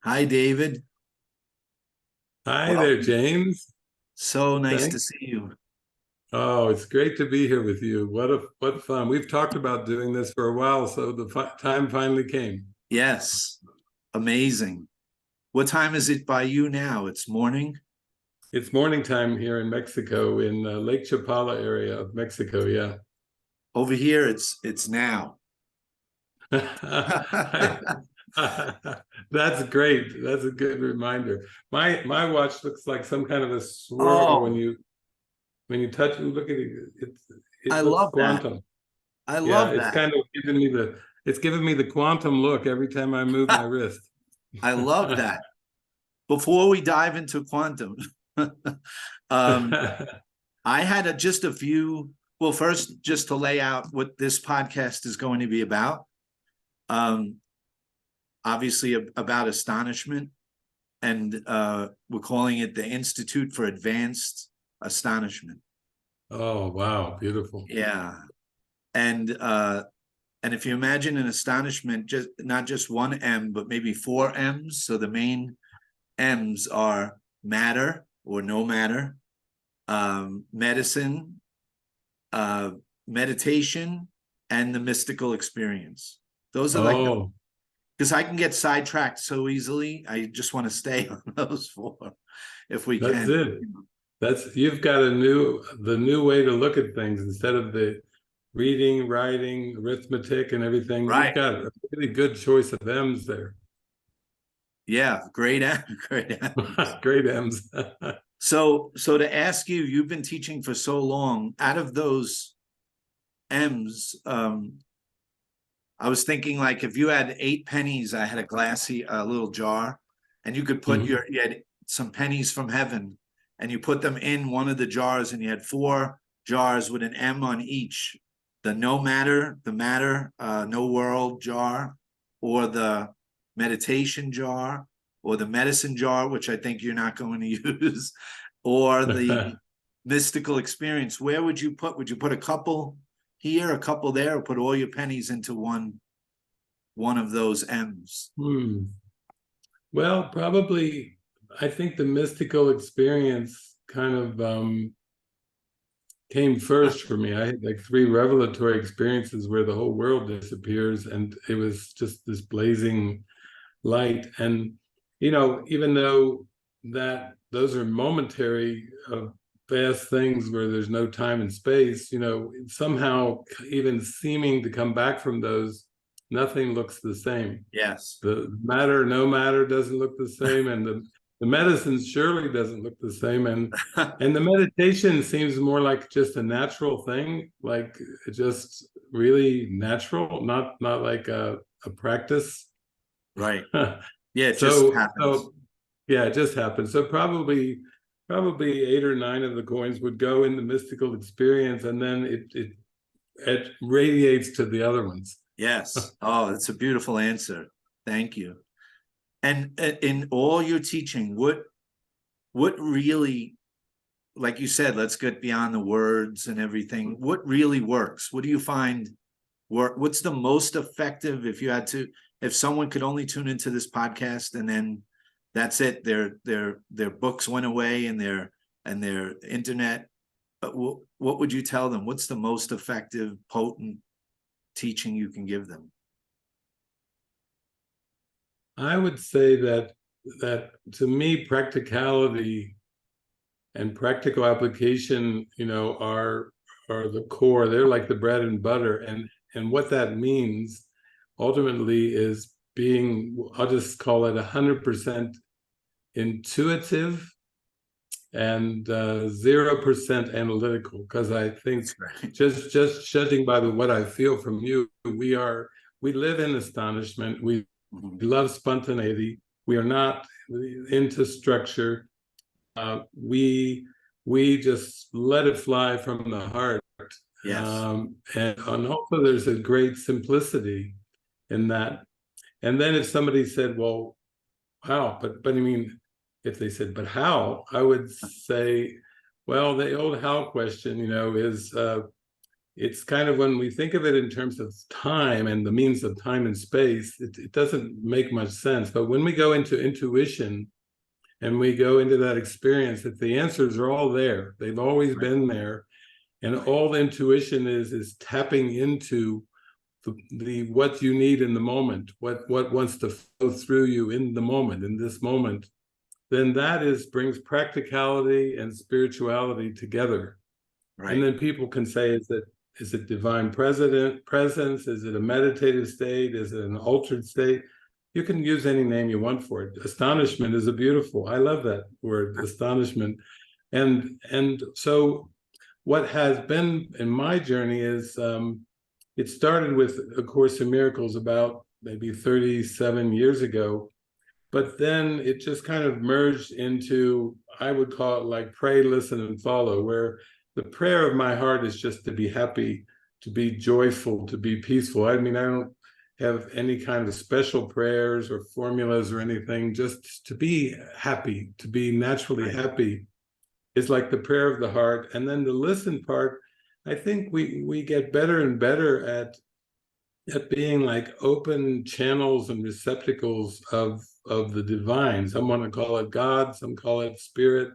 Hi, David. Hi Well, there, James. so nice to Thanks. see you. Oh, it's great to be here with you. What fun. We've talked about doing this for a while, so the time finally came. Yes, amazing. What time is it by you now? It's morning. It's morning time here in Mexico, in Lake Chapala area of Mexico. Yeah. Over here, it's now. I- That's great. That's a good reminder. My watch looks like some kind of a swirl Oh, when you touch and look at it. I It looks love that. quantum. I Yeah, love that. it's giving me the quantum look every time I move my wrist. I love that. Before we dive into quantum, um, I had just a few. Well, first, just to lay out what this podcast is going to be about. Um, Obviously, about astonishment, and we're calling it the Institute for Advanced Astonishment. Oh, wow, beautiful. Yeah, and if you imagine an astonishment, just not just one M, but maybe four M's. So the main M's are matter or no matter, medicine, uh, meditation, and the mystical experience. Those are like the, Oh, because I can get sidetracked so easily. I just want to stay on those four if we that's can. it. That's you've got the new way to look at things instead of the reading, writing, arithmetic, and everything. You've Right. got a really good choice of M's there. Yeah, great, great. Great M's. So to ask you, you've been teaching for so long. Out of those M's, I was thinking like if you had 8 pennies, I had a glassy, a little jar, and you could put Mhm. you had some pennies from heaven, and you put them in one of the jars, and you had four jars with an M on each. The no matter, the matter, no world jar, or the meditation jar, or the medicine jar, which I think you're not going to use, or the mystical experience. Where would you put? Would you put a couple here, a couple there, or put all your pennies into one of those M's? Hmm. Well, probably, I think the mystical experience kind of came first for me. I had like three revelatory experiences where the whole world disappears, and it was just this blazing light. And even though that those are momentary, vast things where there's no time and space, somehow even seeming to come back from those, nothing looks the same. Yes. The matter, no matter doesn't look the same, and the medicine surely doesn't look the same, and the meditation seems more like just a natural thing, like just really natural, not like a practice. Right. Yeah, it just so happens. so yeah, it just happened. So probably 8 or 9 of the coins would go in the mystical experience, and then it radiates to the other ones. Yes. Oh, that's a beautiful answer. Thank you. And in all your teaching, what really, like you said, let's get beyond the words and everything. What really works? What do you find work? What's the most effective if you had to, if someone could only tune into this podcast and then that's it, their books went away and their internet, but what would you tell them? What's the most effective, potent teaching you can give them? I would say that to me, practicality and practical application, are the core. They're like the bread and butter, and what that means ultimately is being, I'll just call it 100% intuitive and 0% analytical, because I think That's right. just judging by what I feel from you, we live in astonishment. We Mhm. love spontaneity. We are not into structure. We just let it fly from the heart, Yes. and also there's a great simplicity in that. And then if somebody said, "Well, how?" But I mean, if they said, "But how?" I would say, well, the old how question, is it's kind of, when we think of it in terms of time and the means of time and space, it doesn't make much sense. But when we go into intuition and we go into that experience, that the answers are all there, they've always been there, and all the intuition is tapping into the what you need in the moment, what wants to flow through you in the moment, in this moment, then that brings practicality and spirituality together. Right. And then people can say, is it divine presence? Is it a meditative state? Is it an altered state? You can use any name you want for it. Astonishment is I love that word, astonishment. And so what has been in my journey is, it started with A Course in Miracles about maybe 37 years ago, but then it just kind of merged into, I would call it like pray, listen, and follow, where the prayer of my heart is just to be happy, to be joyful, to be peaceful. I mean, I don't have any kind of special prayers or formulas or anything, just to be happy, to be naturally happy is like the prayer of the heart. And then the listen part, I think we get better and better at being like open channels and receptacles of the divine. Some want to call it God, some call it spirit,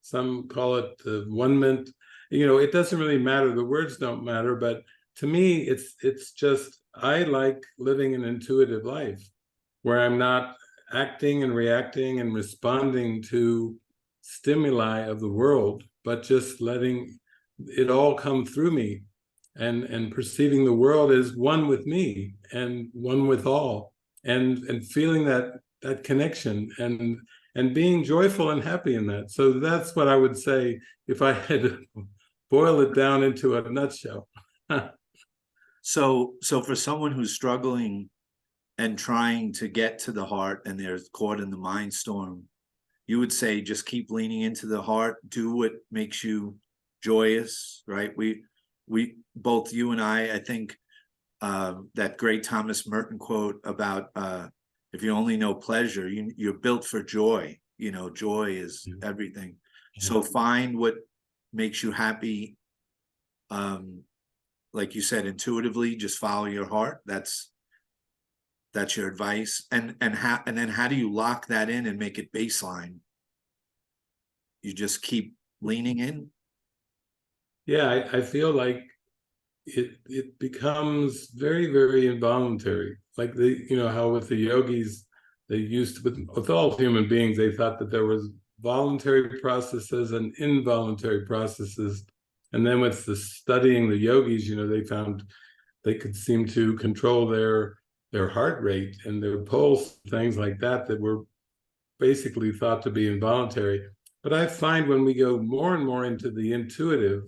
some call it one-ment. It doesn't really matter. The words don't matter. But to me, it's just, I like living an intuitive life where I'm not acting and reacting and responding to stimuli of the world, but just letting it all come through me, and perceiving the world as one with me and one with all, and feeling that connection, and being joyful and happy in that. So that's what I would say if I had to boil it down into a nutshell. So for someone who's struggling and trying to get to the heart and they're caught in the mind storm, you would say just keep leaning into the heart, do what makes you joyous, right? We both, you and I think that great Thomas Merton quote about if you only know pleasure, you're built for joy. Joy is everything. So find what makes you happy. Like you said, intuitively, just follow your heart. That's your advice. And then how do you lock that in and make it baseline? You just keep leaning in. Yeah, I feel like it becomes very, very involuntary. Like how with the yogis, they used to, with all human beings, they thought that there was voluntary processes and involuntary processes. And then with the studying the yogis, they found they could seem to control their heart rate and their pulse, things like that were basically thought to be involuntary. But I find when we go more and more into the intuitive,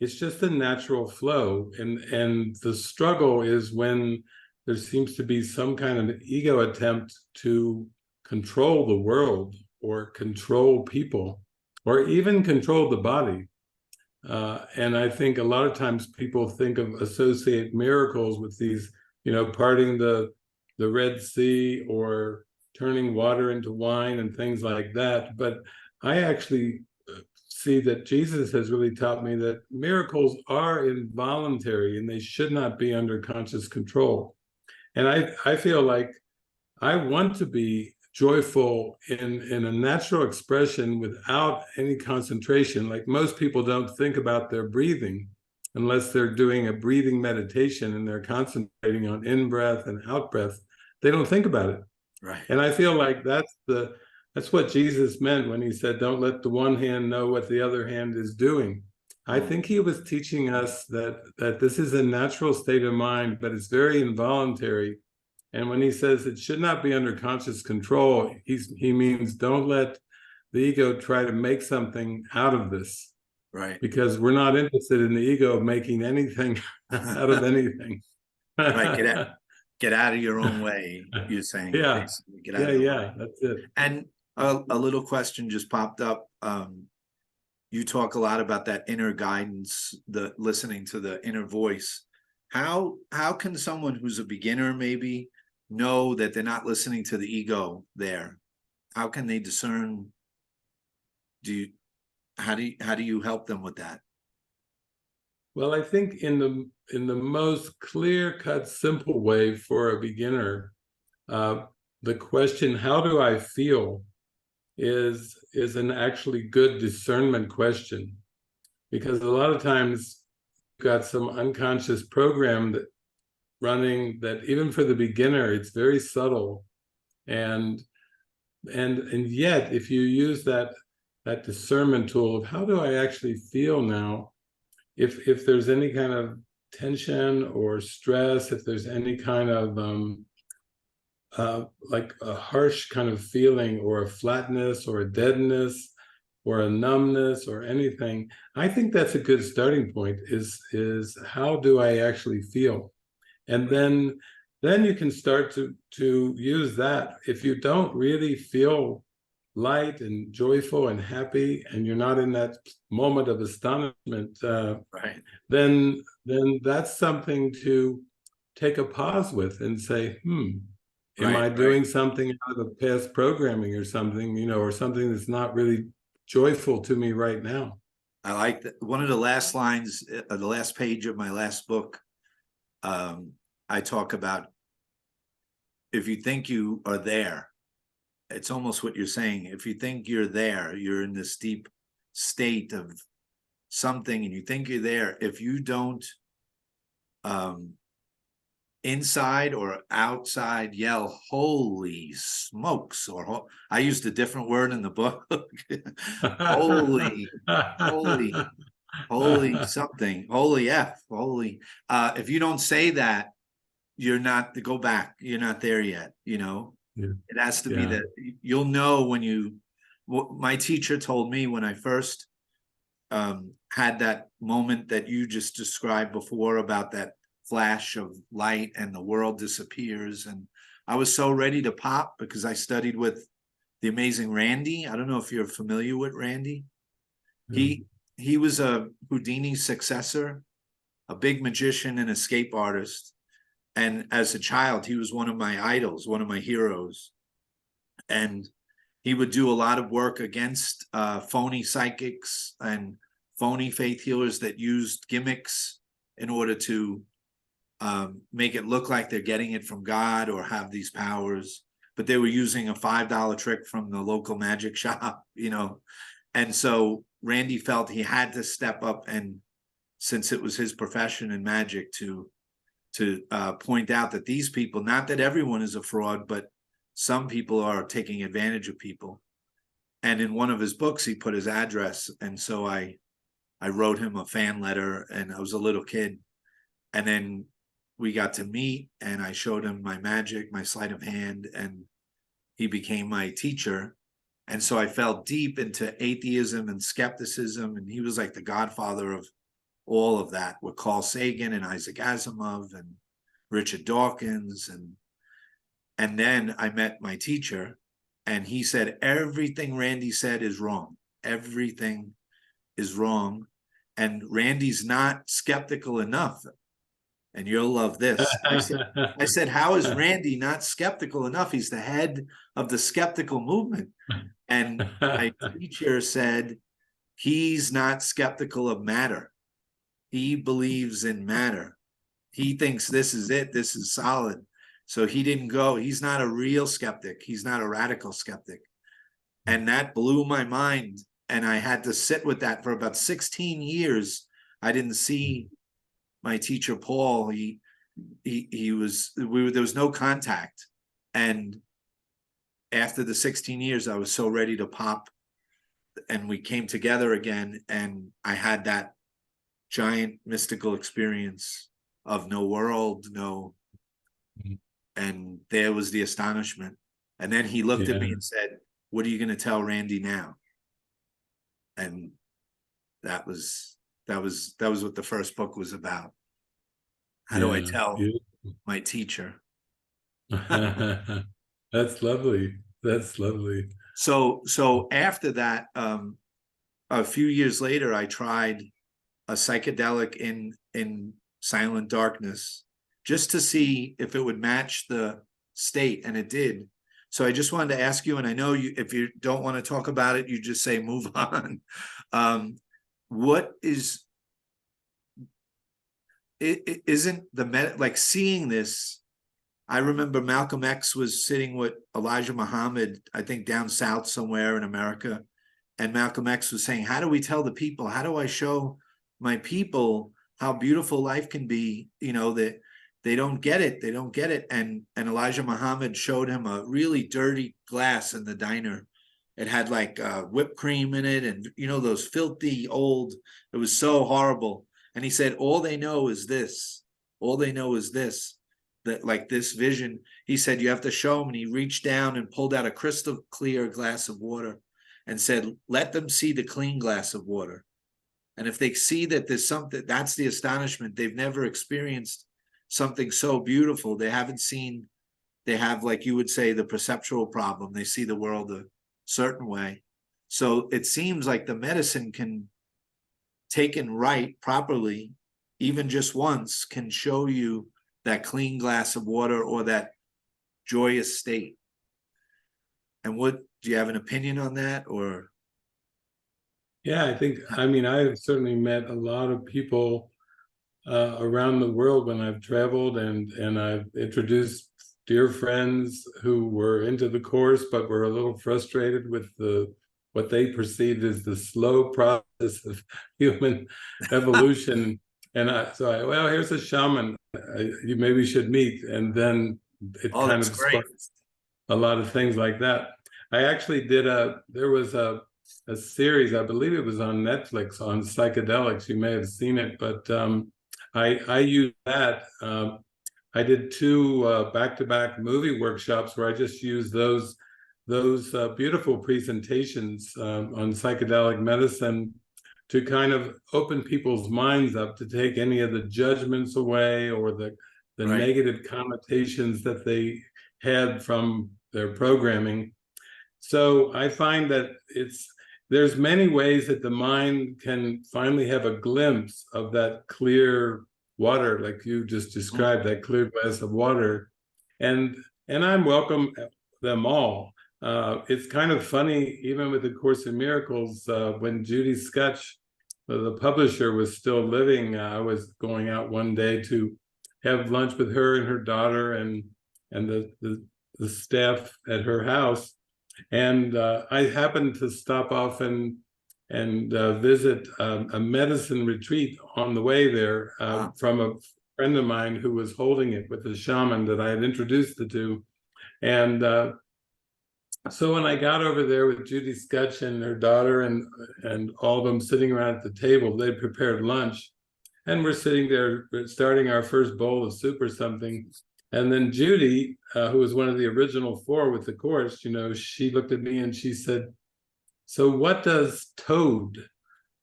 it's just a natural flow. And the struggle is when there seems to be some kind of ego attempt to control the world or control people or even control the body. And I think a lot of times people associate miracles with these, parting the Red Sea or turning water into wine and things like that. But I actually see that Jesus has really taught me that miracles are involuntary and they should not be under conscious control. And I feel like I want to be joyful in a natural expression without any concentration. Like most people don't think about their breathing unless they're doing a breathing meditation and they're concentrating on in-breath and out-breath. They don't think about it. Right. And I feel like that's what Jesus meant when he said, don't let the one hand know what the other hand is doing. I think he was teaching us that this is a natural state of mind, but it's very involuntary. And when he says it should not be under conscious control, he means don't let the ego try to make something out of this. Right. Because we're not interested in the ego making anything out of anything. Right. Get out of your own way, you're saying. Yeah. Get out of the way. That's it. And a little question just popped up. You talk a lot about that inner guidance, the listening to the inner voice. How can someone who's a beginner maybe know that they're not listening to the ego there? How can they discern? How do you help them with that? Well, I think in the most clear-cut, simple way for a beginner, the question, how do I feel, is an actually good discernment question. Because a lot of times you've got some unconscious program that running that even for the beginner, it's very subtle. And yet, if you use that discernment tool of how do I actually feel now, if there's any kind of tension or stress, if there's any kind of like a harsh kind of feeling or a flatness or a deadness or a numbness or anything, I think that's a good starting point, is how do I actually feel? And then you can start to use that. If you don't really feel light and joyful and happy, and you're not in that moment of astonishment, Right. then that's something to take a pause with and say, am I Right. doing something out of past programming or something, or something that's not really joyful to me right now? I like that. One of the last lines, the last page of my last book, I talk about, if you think you are there, it's almost what you're saying. If you think you're there, you're in this deep state of something and you think you're there. If you don't inside or outside yell, holy smokes, or I used a different word in the book. holy, holy something, holy F, holy. If you don't say that, you're not, to go back, you're not there yet, Yeah. It has to be Yeah. that you'll know when you, my teacher told me when I first had that moment that you just described before, about that flash of light and the world disappears. And I was so ready to pop because I studied with the amazing Randy. I don't know if you're familiar with Randy. He was a Houdini successor, a big magician and escape artist. And as a child, he was one of my idols, one of my heroes. And he would do a lot of work against phony psychics and phony faith healers that used gimmicks in order to make it look like they're getting it from God or have these powers, but they were using a $5 trick from the local magic shop, And so Randy felt he had to step up, and since it was his profession in magic, to point out that these people, not that everyone is a fraud, but some people are taking advantage of people. And in one of his books, he put his address. And so I wrote him a fan letter, and I was a little kid. And then we got to meet, and I showed him my magic, my sleight of hand, and he became my teacher. And so I fell deep into atheism and skepticism, and he was like the godfather of all of that, with Carl Sagan and Isaac Asimov and Richard Dawkins. And then I met my teacher, and he said, everything Randy said is wrong. Everything is wrong. And Randy's not skeptical enough. And you'll love this. I said, how is Randy not skeptical enough? He's the head of the skeptical movement. And my teacher said, he's not skeptical of matter. He believes in matter. He thinks this is it. This is solid. So he didn't go. He's not a real skeptic. He's not a radical skeptic. And that blew my mind. And I had to sit with that for about 16 years. I didn't see my teacher, Paul. There was no contact. And after the 16 years, I was so ready to pop, and we came together again. And I had that giant mystical experience of no world, and there was the astonishment. And then he looked at me and said, what are you going to tell Randy now? And that was what the first book was about. How do I tell my teacher? That's lovely. That's lovely. So after that, a few years later, I tried a psychedelic in silent darkness, just to see if it would match the state, and it did. So I just wanted to ask you, and I know you, if you don't want to talk about it, you just say move on. What is isn't like seeing this. I remember Malcolm X was sitting with Elijah Muhammad, I think down south somewhere in America. And Malcolm X was saying, how do we tell the people? How do I show my people how beautiful life can be? You know, that they don't get it. They don't get it. And Elijah Muhammad showed him a really dirty glass in the diner. It had like whipped cream in it, and you know, those filthy old, it was so horrible. And he said, all they know is this. All they know is this. That like this vision. He said, you have to show them. And he reached down and pulled out a crystal clear glass of water and said, let them see the clean glass of water. And if they see that there's something, that's the astonishment. They've never experienced something so beautiful. They haven't seen, they have, like you would say, the perceptual problem. They see the world a certain way. So it seems like the medicine can, taken right, properly, even just once, can show you that clean glass of water or that joyous state. And what, do you have an opinion on that, or? Yeah, I mean, I've certainly met a lot of people around the world when I've traveled, and I've introduced dear friends who were into the course, but were a little frustrated with what they perceived as the slow process of human evolution. And well, here's a shaman you maybe should meet. And then it kind of sparks a lot of things like that. I actually did there was a series, I believe it was on Netflix, on psychedelics. You may have seen it, but I used that. I did 2 back-to-back movie workshops where I just used those beautiful presentations on psychedelic medicine to kind of open people's minds up to take any of the judgments away, or the negative connotations that they had from their programming. So I find that there's many ways that the mind can finally have a glimpse of that clear water, like you just described, that clear glass of water. And I'm welcome them all. It's kind of funny, even with the Course in Miracles, when Judy Scutch, the publisher, was still living, I was going out one day to have lunch with her and her daughter and the staff at her house. And I happened to stop off and visit a medicine retreat on the way there from a friend of mine who was holding it with a shaman that I had introduced the two. And so when I got over there with Judy Scutch and her daughter and all of them sitting around at the table, they prepared lunch. And we're sitting there starting our first bowl of soup or something. And then Judy, who was one of the original 4 with the course, you know, she looked at me and she said, so what does toad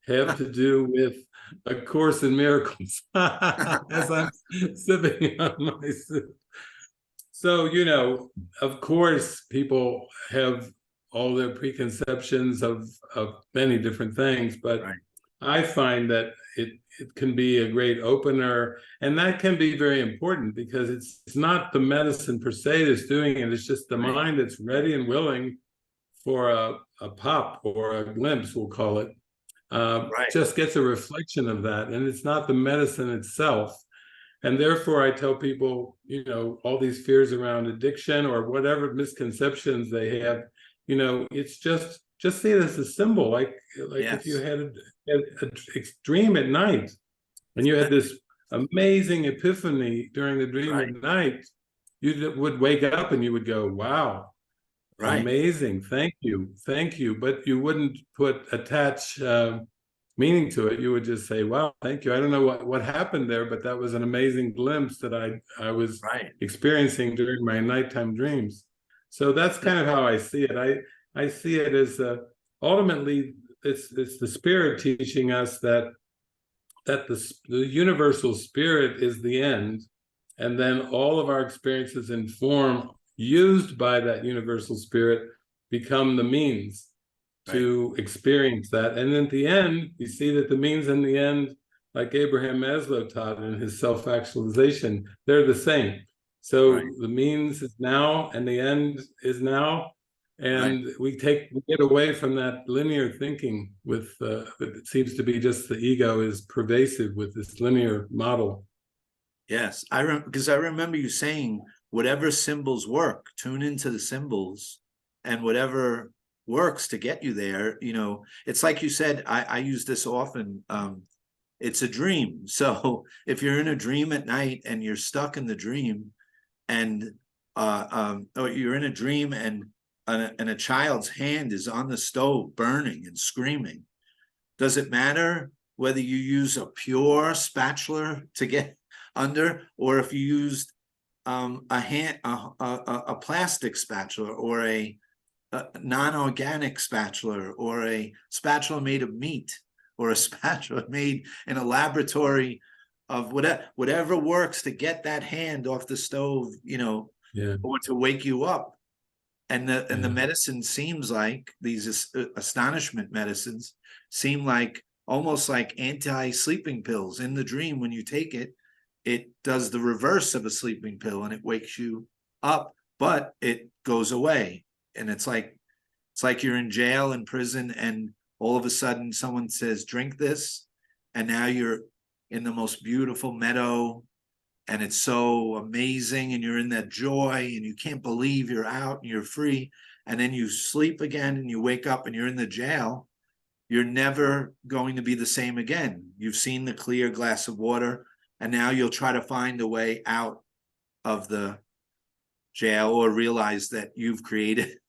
have to do with A Course in Miracles? As I'm sipping on my soup. So, you know, of course, people have all their preconceptions of many different things, but I find that it can be a great opener, and that can be very important, because it's not the medicine per se that's doing it, it's just the mind that's ready and willing for a pop or a glimpse, we'll call it, just gets a reflection of that, and it's not the medicine itself. And therefore, I tell people, you know, all these fears around addiction or whatever misconceptions they have, you know, it's just see it as a symbol. Like if you had a dream at night and you had this amazing epiphany during the dream at night, you would wake up and you would go, wow, amazing, thank you. But you wouldn't attach meaning to it. You would just say, wow, thank you. I don't know what happened there, but that was an amazing glimpse that I was experiencing during my nighttime dreams. So that's kind of how I see it. I see it as ultimately it's the spirit teaching us that the universal spirit is the end, and then all of our experiences in form used by that universal spirit become the means to experience that. And at the end, you see that the means and the end, like Abraham Maslow taught in his self-actualization, they're the same. So the means is now and the end is now. And we get away from that linear thinking with it seems to be just the ego is pervasive with this linear model. Yes, because I remember you saying whatever symbols work, tune into the symbols, and whatever works to get you there. It's like you said, I use this often. It's a dream. So if you're in a dream at night and you're stuck in the dream, and or you're in a dream and a child's hand is on the stove burning and screaming, does it matter whether you use a pure spatula to get under, or if you used a plastic spatula, or a non-organic spatula, or a spatula made of meat, or a spatula made in a laboratory of whatever works to get that hand off the stove, Yeah. or to wake you up. And the Yeah. medicine seems like these astonishment medicines seem like almost like anti-sleeping pills. In the dream, when you take it, it does the reverse of a sleeping pill and it wakes you up, but it goes away. And it's like you're in jail, in prison, and all of a sudden someone says, drink this, and now you're in the most beautiful meadow, and it's so amazing, and you're in that joy, and you can't believe you're out and you're free. And then you sleep again and you wake up and you're in the jail. You're never going to be the same again. You've seen the clear glass of water, and now you'll try to find a way out of the jail, or realize that you've created,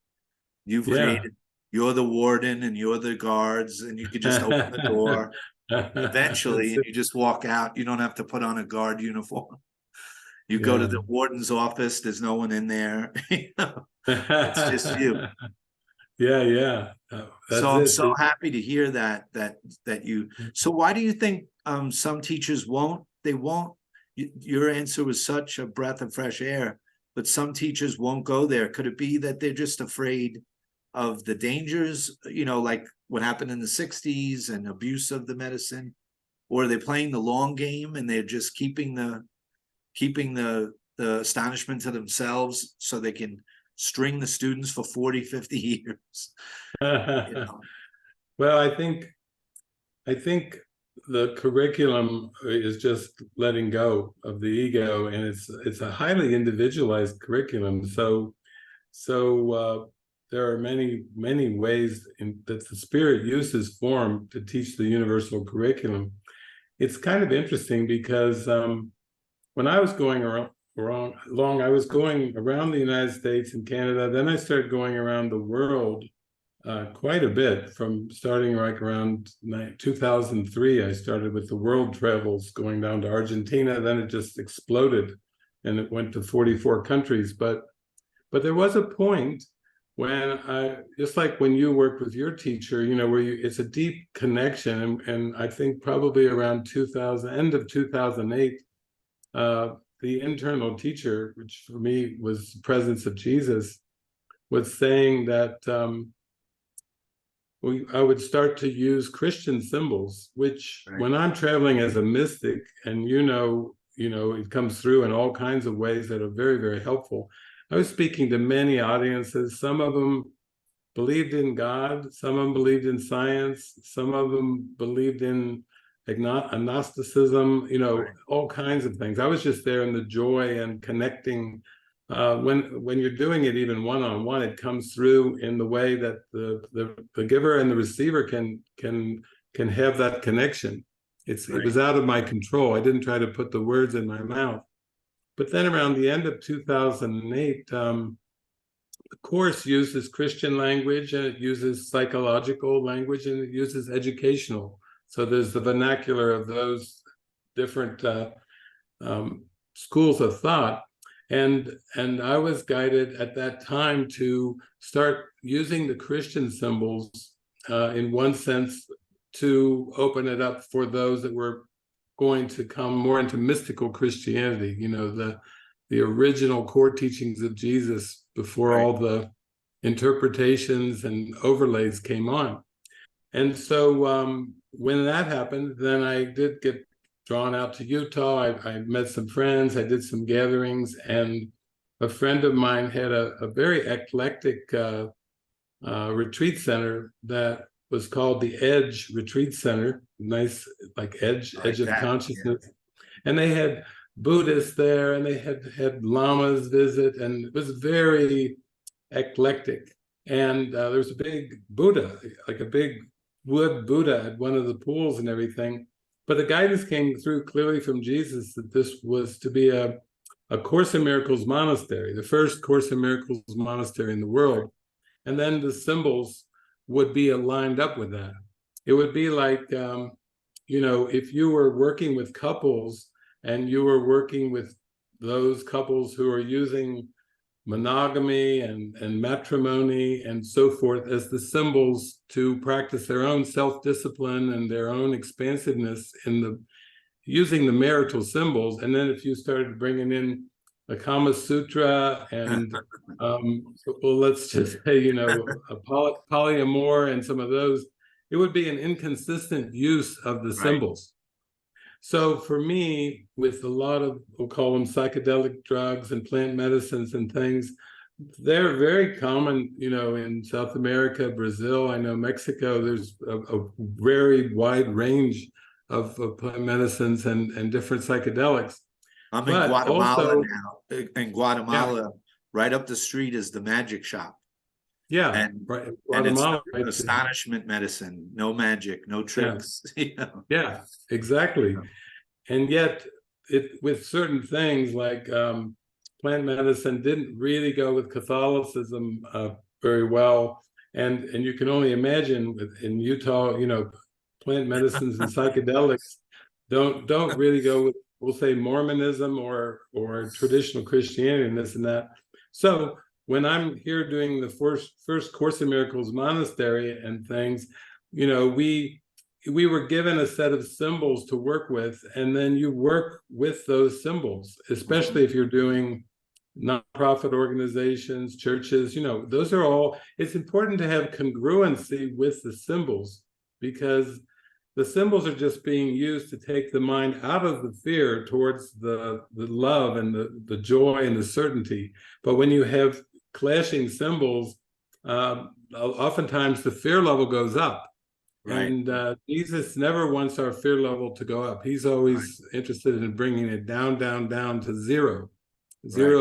you're the warden and you're the guards, and you could just open the door eventually, and you just walk out. You don't have to put on a guard uniform. You go to the warden's office, there's no one in there. It's just you. Yeah. So I'm so happy to hear that you. So why do you think some teachers won't? They won't. Your answer was such a breath of fresh air, but some teachers won't go there. Could it be that they're just afraid of the dangers? Like what happened in the '60s and abuse of the medicine, or are they playing the long game and they're just keeping the astonishment to themselves so they can string the students for 40, 50 years? Well, I think the curriculum is just letting go of the ego, and it's a highly individualized curriculum. So there are many ways that the Spirit uses form to teach the universal curriculum. It's kind of interesting because when I was going I was going around the United States and Canada. Then I started going around the world quite a bit, from starting like around 2003. I started with the world travels, going down to Argentina. Then it just exploded and it went to 44 countries. But there was a point when just like when you worked with your teacher, where it's a deep connection. And I think probably around end of 2008, the internal teacher, which for me was the presence of Jesus, was saying that I would start to use Christian symbols, which when I'm traveling as a mystic, and it comes through in all kinds of ways that are very, very helpful. I was speaking to many audiences. Some of them believed in God, some of them believed in science, some of them believed in agnosticism, all kinds of things. I was just there in the joy and connecting. When you're doing it even one-on-one, it comes through in the way that the giver and the receiver can have that connection. It was out of my control. I didn't try to put the words in my mouth. But then around the end of 2008, the course uses Christian language, and it uses psychological language, and it uses educational. So there's the vernacular of those different schools of thought. And I was guided at that time to start using the Christian symbols in one sense to open it up for those that were going to come more into mystical Christianity, the original core teachings of Jesus before all the interpretations and overlays came on. And so when that happened, then I did get drawn out to Utah. I met some friends, I did some gatherings, and a friend of mine had a very eclectic retreat center that was called the Edge Retreat Center. Nice, like edge of consciousness. Yeah. And they had Buddhists there, and they had lamas visit, and it was very eclectic. And there was a big Buddha, like a big wood Buddha at one of the pools and everything. But the guidance came through clearly from Jesus that this was to be a Course in Miracles monastery, the first Course in Miracles monastery in the world. And then the symbols would be aligned up with that. It would be like, if you were working with couples and you were working with those couples who are using monogamy and matrimony and so forth as the symbols to practice their own self-discipline and their own expansiveness in using the marital symbols. And then if you started bringing in the Kama Sutra and let's just say, a polyamor and some of those, it would be an inconsistent use of the symbols. So for me, with a lot of, we'll call them psychedelic drugs and plant medicines and things, they're very common, in South America, Brazil, I know Mexico, there's a very wide range of plant medicines and different psychedelics. I'm in Guatemala now. In Guatemala, right up the street is the magic shop. Yeah, and Guatemala, it's astonishment medicine, no magic, no tricks. Yeah, exactly. And yet, with certain things like plant medicine didn't really go with Catholicism very well, and you can only imagine in Utah, plant medicines and psychedelics don't really go with, we'll say, Mormonism or traditional Christianity and this and that. So when I'm here doing the first Course in Miracles monastery and things, we were given a set of symbols to work with, and then you work with those symbols, especially if you're doing nonprofit organizations, churches, those are all, it's important to have congruency with the symbols, because the symbols are just being used to take the mind out of the fear towards the love and the joy and the certainty. But when you have clashing symbols, oftentimes the fear level goes up. Right. And Jesus never wants our fear level to go up. He's always interested in bringing it down to zero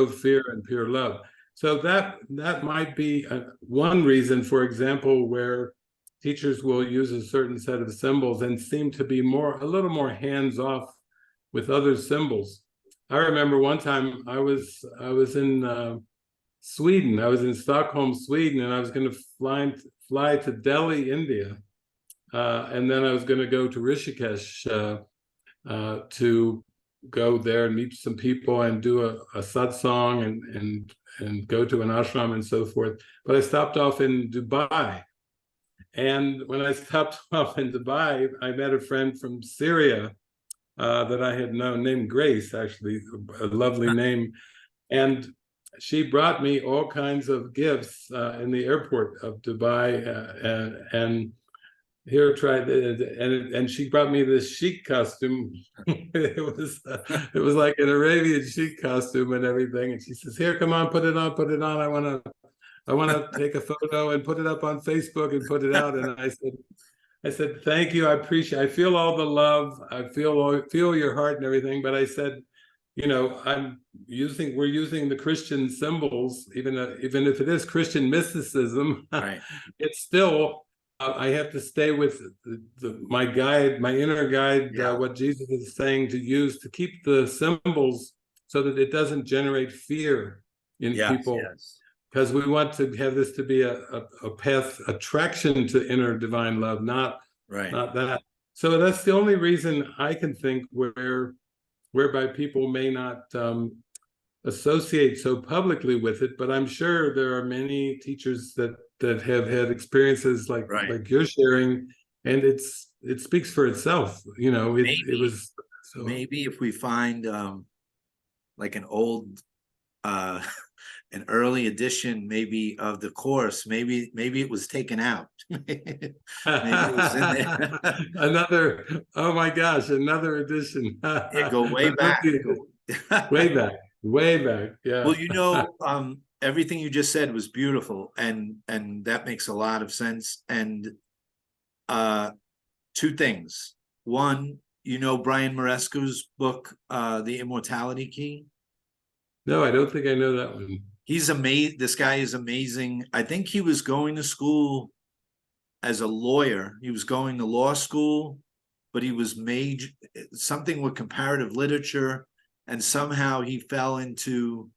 fear and pure love. So that might be one reason, for example, where teachers will use a certain set of symbols and seem to be a little more hands-off with other symbols. I remember one time I was in Sweden. I was in Stockholm, Sweden, and I was going to fly to Delhi, India. And then I was going to go to Rishikesh to go there and meet some people and do a satsang and go to an ashram and so forth. But I stopped off in Dubai. And when I stopped off in Dubai, I met a friend from Syria that I had known, named Grace, actually, a lovely name. And she brought me all kinds of gifts in the airport of Dubai, and here, try and she brought me this sheik costume. it was like an Arabian sheik costume and everything. And she says, "Here, come on, put it on. I want to take a photo and put it up on Facebook and put it out." And I said, "Thank you. I feel all the love. I feel your heart and everything." But I said, we're using the Christian symbols, even if it is Christian mysticism. Right. It's still. I have to stay with my inner guide, what Jesus is saying to use to keep the symbols so that it doesn't generate fear in people. Because we want to have this to be a path, attraction to inner divine love, not that. So that's the only reason I can think whereby people may not associate so publicly with it. But I'm sure there are many teachers that have had experiences like you're sharing, and it speaks for itself. It was so. Maybe if we find like an old an early edition maybe of the course, maybe it was taken out. Maybe it was in there. Oh my gosh, another edition. Go way back. way back. Yeah. Well, everything you just said was beautiful, and that makes a lot of sense. And two things. One, you know Brian Marescu's book, The Immortality Key? No, I don't think I know that one. He's amazing. This guy is amazing. I think he was going to school as a lawyer. He was going to law school, but he was something with comparative literature, and somehow he fell into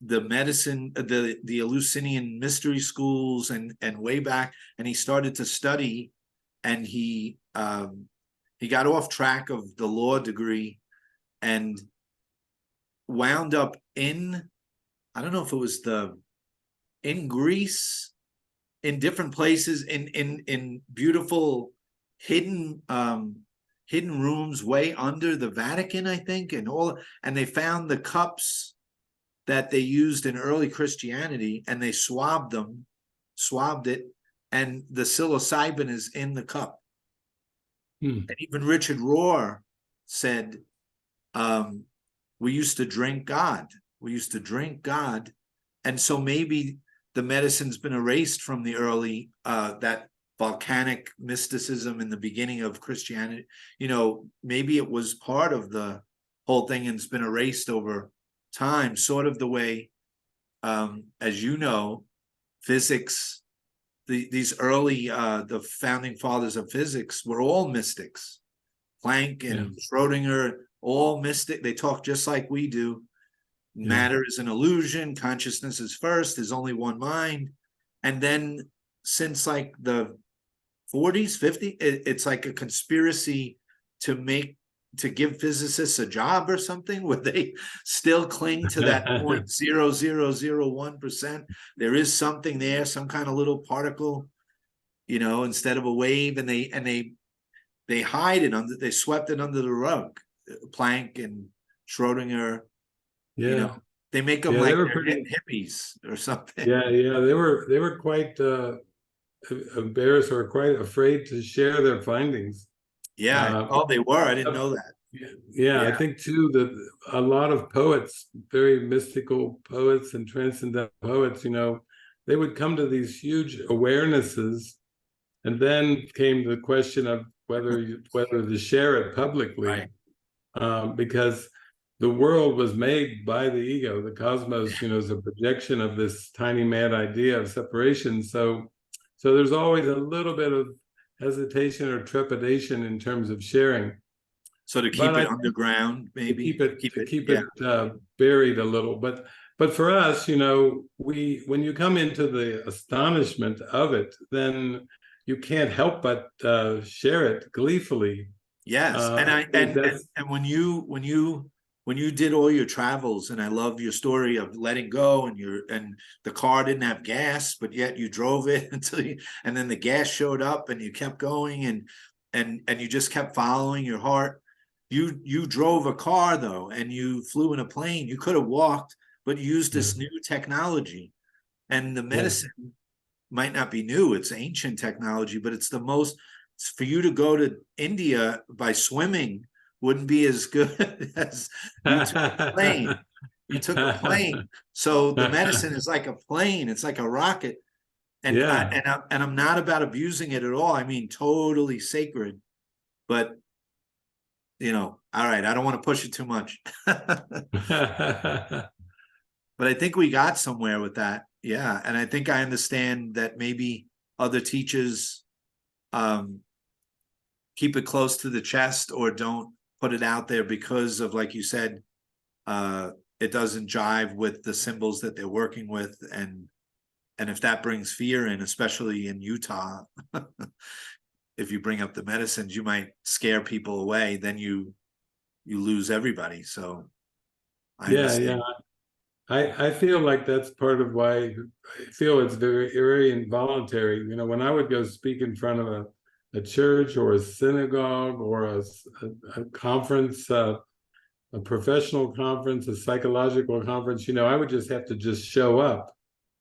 the medicine, the Eleusinian mystery schools, and way back, and he started to study, and he got off track of the law degree and wound up in, I don't know if it was in Greece, in different places, in beautiful hidden rooms way under the Vatican, I think, and they found the cups that they used in early Christianity, and they swabbed it, and the psilocybin is in the cup. And even Richard Rohr said, we used to drink God. We used to drink God. And so maybe the medicine's been erased from the early, that volcanic mysticism in the beginning of Christianity. You know, maybe it was part of the whole thing and it's been erased over time, sort of the way, as you know, physics, these early, the founding fathers of physics were all mystics. Planck and Schrodinger, all mystic. They talk just like we do. Matter is an illusion. Consciousness is first. There's only one mind. And then since like the 40s, 50s, it's like a conspiracy to give physicists a job or something, where they still cling to that 0.0001%. There is something there, some kind of little particle, you know, instead of a wave, and they hide it they swept it under the rug. Planck and Schrodinger, you know, they make them like they're hippies or something. Yeah, they were quite embarrassed or quite afraid to share their findings. Yeah. They were. I didn't know that. Yeah, I think too that a lot of poets, very mystical poets and transcendental poets, you know, they would come to these huge awarenesses, and then came the question of whether to share it publicly, because the world was made by the ego. The cosmos, you know, is a projection of this tiny mad idea of separation. So there's always a little bit of hesitation or trepidation in terms of sharing. So to keep it underground, maybe to keep it buried a little. But for us, you know, when you come into the astonishment of it, then you can't help but share it gleefully. Yes, and when you did all your travels, and I love your story of letting go, and the car didn't have gas, but yet you drove it and then the gas showed up, and you kept going, and you just kept following your heart. You drove a car though, and you flew in a plane. You could have walked, but you used this new technology, and the medicine might not be new. It's ancient technology, but it's for you to go to India by swimming wouldn't be as good as you took a plane. You took a plane. So the medicine is like a plane. It's like a rocket. And I'm not about abusing it at all. I mean, totally sacred. But, you know, all right, I don't want to push it too much. But I think we got somewhere with that. Yeah. And I think I understand that maybe other teachers keep it close to the chest or don't put it out there because of, like you said, it doesn't jive with the symbols that they're working with. And if that brings fear in, especially in Utah, if you bring up the medicines, you might scare people away. Then you lose everybody. So I feel like that's part of why I feel it's very, very involuntary. You know, when I would go speak in front of a church or a synagogue or a conference, a professional conference, a psychological conference, you know, I would just have to just show up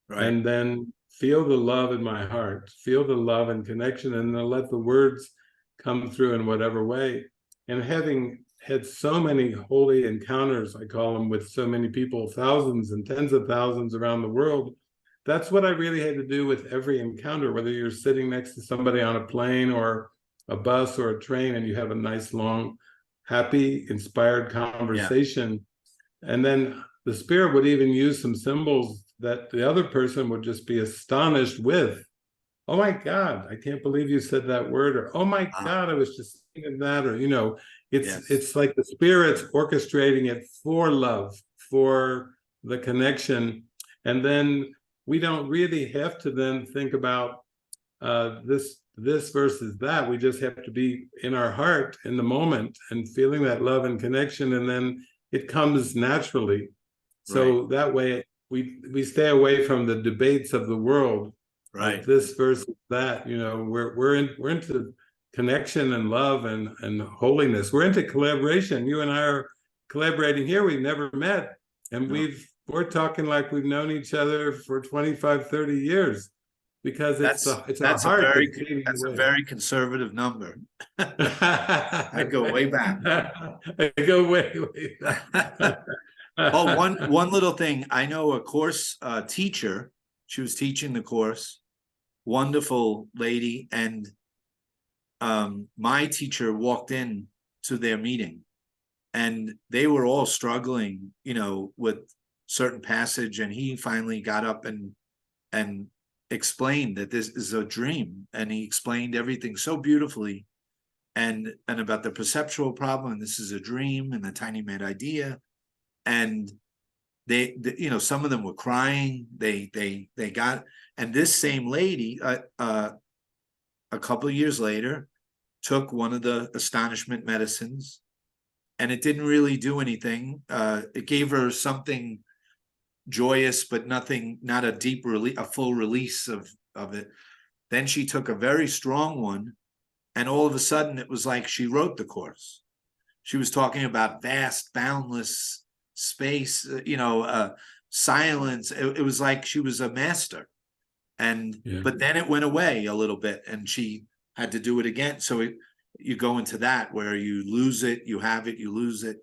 and then feel the love in my heart, feel the love and connection, and then let the words come through in whatever way. And having had so many holy encounters, I call them, with so many people, thousands and tens of thousands around the world, that's what I really had to do with every encounter, whether you're sitting next to somebody on a plane or a bus or a train, and you have a nice, long, happy, inspired conversation. And then the spirit would even use some symbols that the other person would just be astonished with. Oh my God, I can't believe you said that word, or oh my God, I was just thinking that, or it's like the spirit's orchestrating it for love, for the connection. And then we don't really have to then think about this versus that. We just have to be in our heart in the moment and feeling that love and connection, and then it comes naturally. So that way we stay away from the debates of the world, right? This versus that. We're into connection and love and holiness. We're into collaboration. You and I are collaborating here. We've never met, and we're talking like we've known each other for 25, 30 years, because it's our heart that's a very conservative number. I go way back. I go way back. Oh, one little thing. I know a course teacher. She was teaching the course. Wonderful lady. And my teacher walked in to their meeting, and they were all struggling, with certain passage. And he finally got up and explained that this is a dream. And he explained everything so beautifully, and about the perceptual problem. And this is a dream, and the tiny mad idea. And they some of them were crying. They got, and this same lady, a couple of years later, took one of the astonishment medicines, and it didn't really do anything. It gave her something joyous, but not a deep release, a full release of it. Then she took a very strong one, and all of a sudden it was like she wrote the course. She was talking about vast, boundless space, silence. It was like she was a master. And but then it went away a little bit, and she had to do it again. So you go into that where you lose it, you have it, you lose it,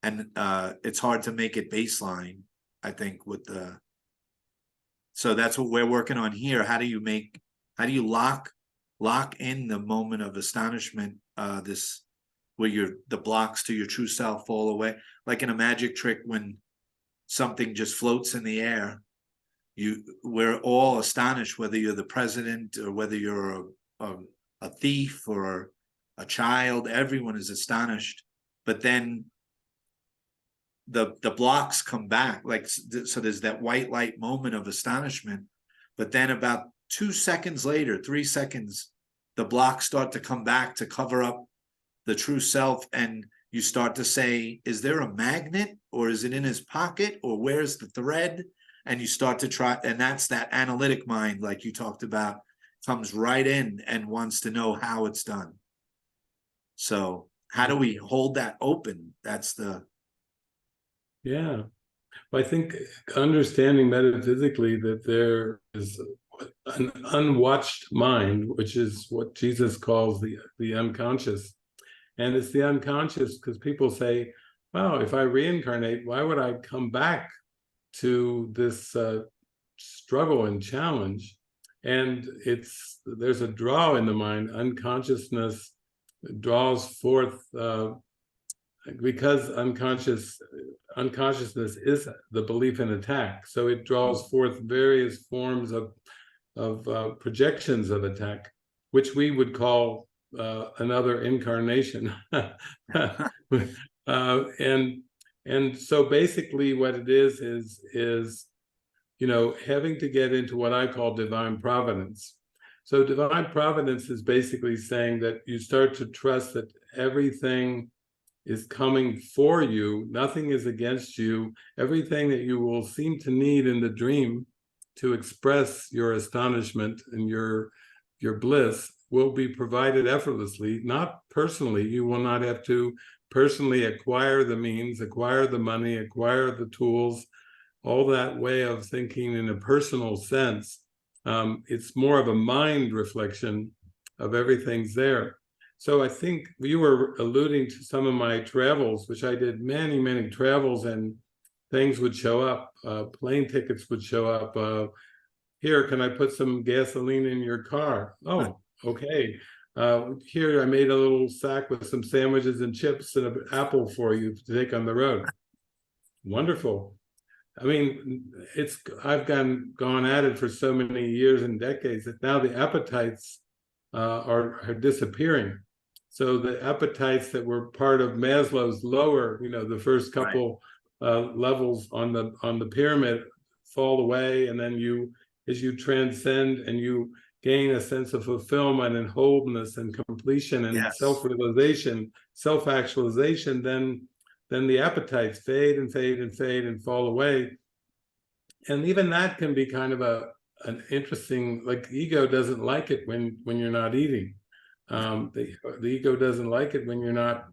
and it's hard to make it baseline, I think, so that's what we're working on here. How do you lock in the moment of astonishment, where the blocks to your true self fall away, like in a magic trick when something just floats in the air. We're all astonished, whether you're the president or whether you're a thief or a child. Everyone is astonished, but then the blocks come back, so there's that white light moment of astonishment, but then about 2 seconds later, 3 seconds, the blocks start to come back to cover up the true self, and you start to say, is there a magnet, or is it in his pocket, or where's the thread? And you start to try, and that's that analytic mind, like you talked about, comes right in and wants to know how it's done. So how do we hold that open? Well, I think understanding metaphysically that there is an unwatched mind, which is what Jesus calls the unconscious. And it's the unconscious because people say, wow, if I reincarnate, why would I come back to this struggle and challenge? And there's a draw in the mind. Unconsciousness draws forth, because unconsciousness is the belief in attack. So it draws forth various forms of projections of attack, which we would call another incarnation. And so basically what it is having to get into what I call divine providence. So divine providence is basically saying that you start to trust that everything is coming for you, nothing is against you, everything that you will seem to need in the dream to express your astonishment and your bliss will be provided effortlessly, not personally. You will not have to personally acquire the means, acquire the money, acquire the tools, all that way of thinking in a personal sense. It's more of a mind reflection of everything's there. So I think you were alluding to some of my travels, which I did many, many travels, and things would show up, plane tickets would show up. Here, can I put some gasoline in your car? Oh, okay. Here, I made a little sack with some sandwiches and chips and an apple for you to take on the road. Wonderful. I mean, I've gone at it for so many years and decades that now the appetites are disappearing. So the appetites that were part of Maslow's lower, the first couple levels on the pyramid fall away, and then as you transcend and you gain a sense of fulfillment and wholeness and completion and self-realization, self-actualization, then the appetites fade and fade and fade and fall away. And even that can be kind of an interesting, like, the ego doesn't like it when you're not eating. The ego doesn't like it when you're not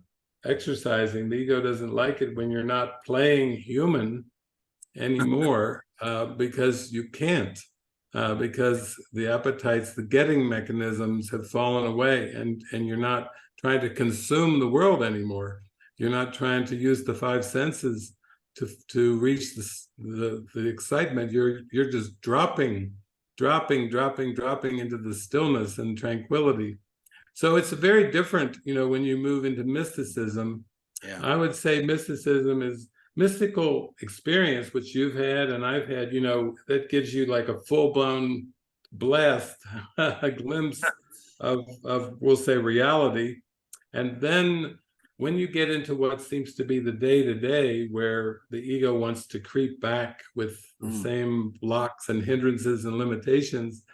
exercising. The ego doesn't like it when you're not playing human anymore, because you can't, because the appetites, the getting mechanisms have fallen away, and you're not trying to consume the world anymore. You're not trying to use the five senses to reach the excitement. You're just dropping into the stillness and tranquility. So it's a very different, when you move into mysticism. I would say mysticism is mystical experience, which you've had and I've had, that gives you like a full-blown blast, a glimpse of we'll say reality. And then when you get into what seems to be the day-to-day, where the ego wants to creep back with the same blocks and hindrances and limitations,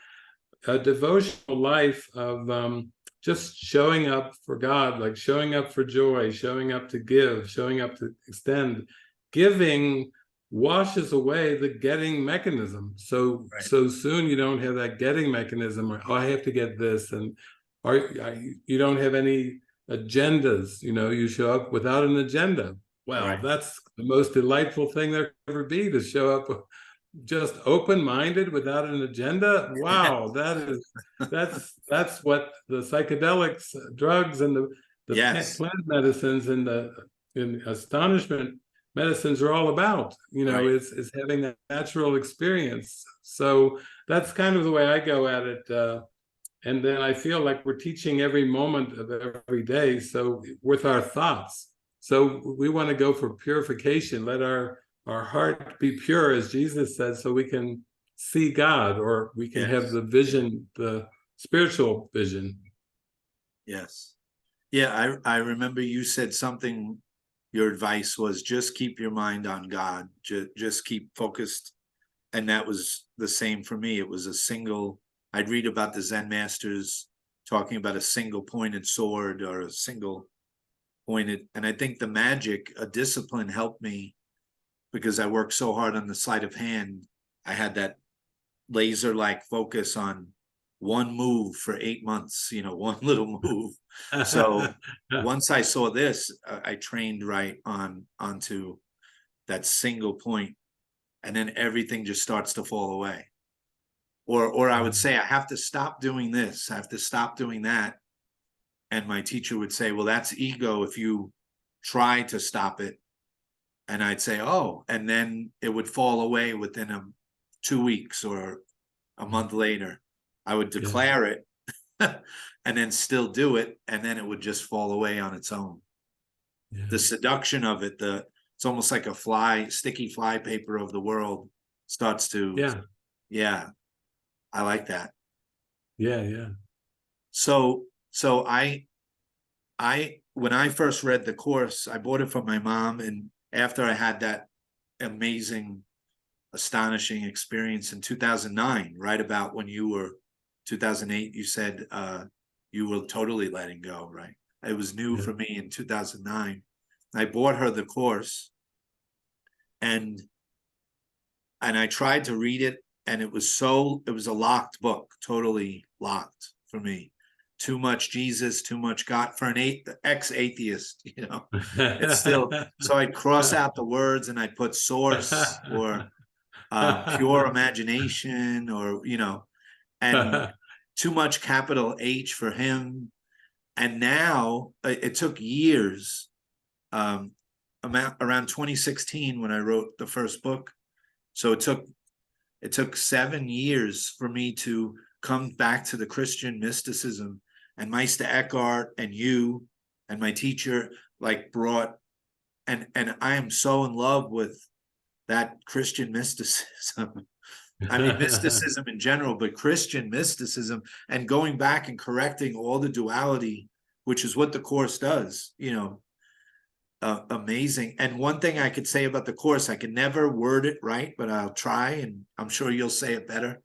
a devotional life of just showing up for God, like showing up for joy, showing up to give, showing up to extend. Giving washes away the getting mechanism. So soon you don't have that getting mechanism, or, I have to get this, and you don't have any agendas. You show up without an agenda. Wow, that's the most delightful thing there could ever be, to show up just open-minded without an agenda. Wow, that's what the psychedelics, drugs, and the plant medicines and in astonishment medicines are all about. Is having that natural experience. So that's kind of the way I go at it. And then I feel like we're teaching every moment of every day, so with our thoughts. So we want to go for purification. Let our heart be pure, as Jesus said, so we can see God, or we can have the vision, the spiritual vision. Yes. Yeah, I remember you said something, your advice was just keep your mind on God, just keep focused. And that was the same for me. It was I'd read about the Zen masters talking about a single pointed sword or a single pointed, and I think the magic, a discipline, helped me, because I worked so hard on the sleight of hand. I had that laser-like focus on one move for 8 months, one little move. So once I saw this, I trained right onto that single point, and then everything just starts to fall away. Or I would say, I have to stop doing this, I have to stop doing that. And my teacher would say, well, that's ego if you try to stop it. And I'd say, oh, and then it would fall away within 2 weeks or a month later. I would declare it and then still do it, and then it would just fall away on its own. The seduction of it, it's almost like a sticky fly paper of the world starts to, I like that. So I when I first read the course, I bought it from my mom, and after I had that amazing, astonishing experience in 2009, right about when you were 2008, you said you were totally letting go, right? It was new for me in 2009. I bought her the course, and I tried to read it, and it was a locked book, totally locked for me. Too much Jesus, too much God for an ex-atheist, it's still, so I'd cross out the words and I'd put source or pure imagination, or, and too much capital H for him. And now it took years, around 2016 when I wrote the first book. So it took 7 years for me to come back to the Christian mysticism and Meister Eckhart and you and my teacher like brought, and I am so in love with that Christian mysticism. I mean, mysticism in general, but Christian mysticism, and going back and correcting all the duality, which is what the Course does, you know. Amazing. And one thing I could say about the Course, I can never word it right, but I'll try, and I'm sure you'll say it better.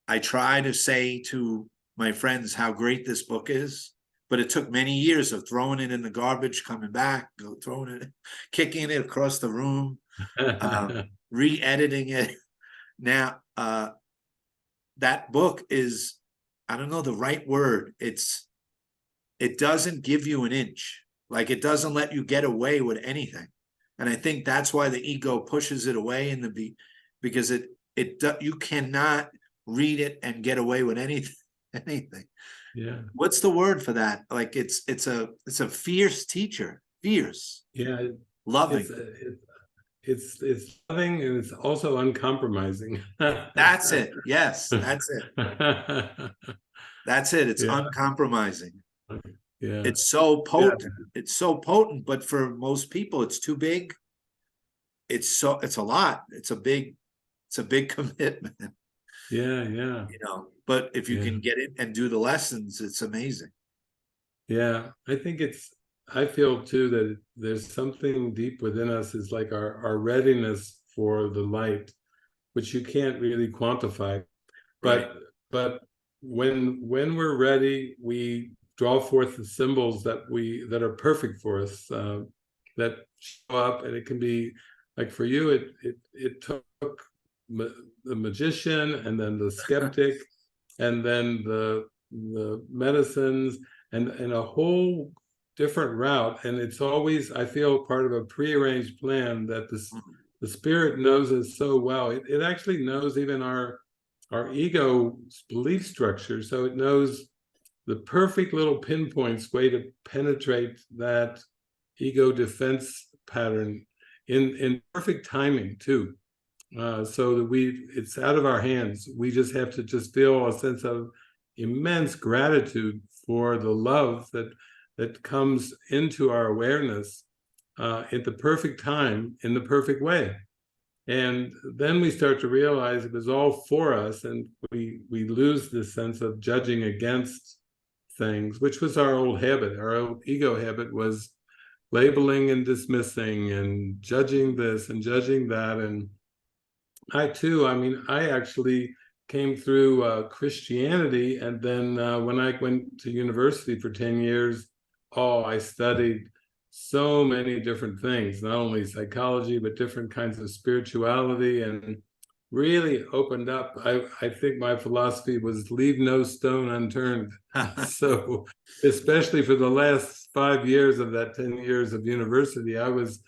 I try to say to my friends how great this book is, but it took many years of throwing it in the garbage, coming back, throwing it, kicking it across the room, re-editing it. Now, that book is, I don't know the right word. It doesn't give you an inch. Like, it doesn't let you get away with anything. And I think that's why the ego pushes it away in the because you cannot read it and get away with anything. Yeah. What's the word for that? Like, it's a fierce teacher, fierce. Yeah. Loving. It's loving, and it's also uncompromising. That's it. Yes, that's it. That's it. It's uncompromising. Yeah. It's so potent. Yeah. It's so potent, but for most people, it's too big. It's a lot. It's a big commitment. Yeah. You know, but if you can get it and do the lessons, it's amazing. Yeah, I feel too that there's something deep within us, is like our readiness for the light, which you can't really quantify. But when we're ready, we draw forth the symbols that are perfect for us, that show up. And it can be like, for you, it took the magician, and then the skeptic, and then the medicines, and a whole different route. And it's always, I feel, part of a prearranged plan that the spirit knows us so well. It actually knows even our ego's belief structure. So it knows the perfect little pinpoints way to penetrate that ego defense pattern in perfect timing too. So that it's out of our hands. We just have to just feel a sense of immense gratitude for the love that comes into our awareness at the perfect time, in the perfect way. And then we start to realize it was all for us, and we lose this sense of judging against things, which was our old habit. Our old ego habit was labeling and dismissing and judging this and judging that. And I actually came through Christianity, and then when I went to university for 10 years, I studied so many different things, not only psychology, but different kinds of spirituality, and really opened up. I think my philosophy was leave no stone unturned. So especially for the last 5 years of that 10 years of university, I was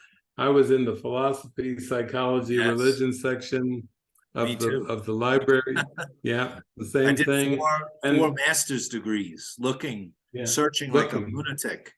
in the philosophy, psychology, religion section of the library. Yeah, the same thing. Four master's degrees, searching like a lunatic,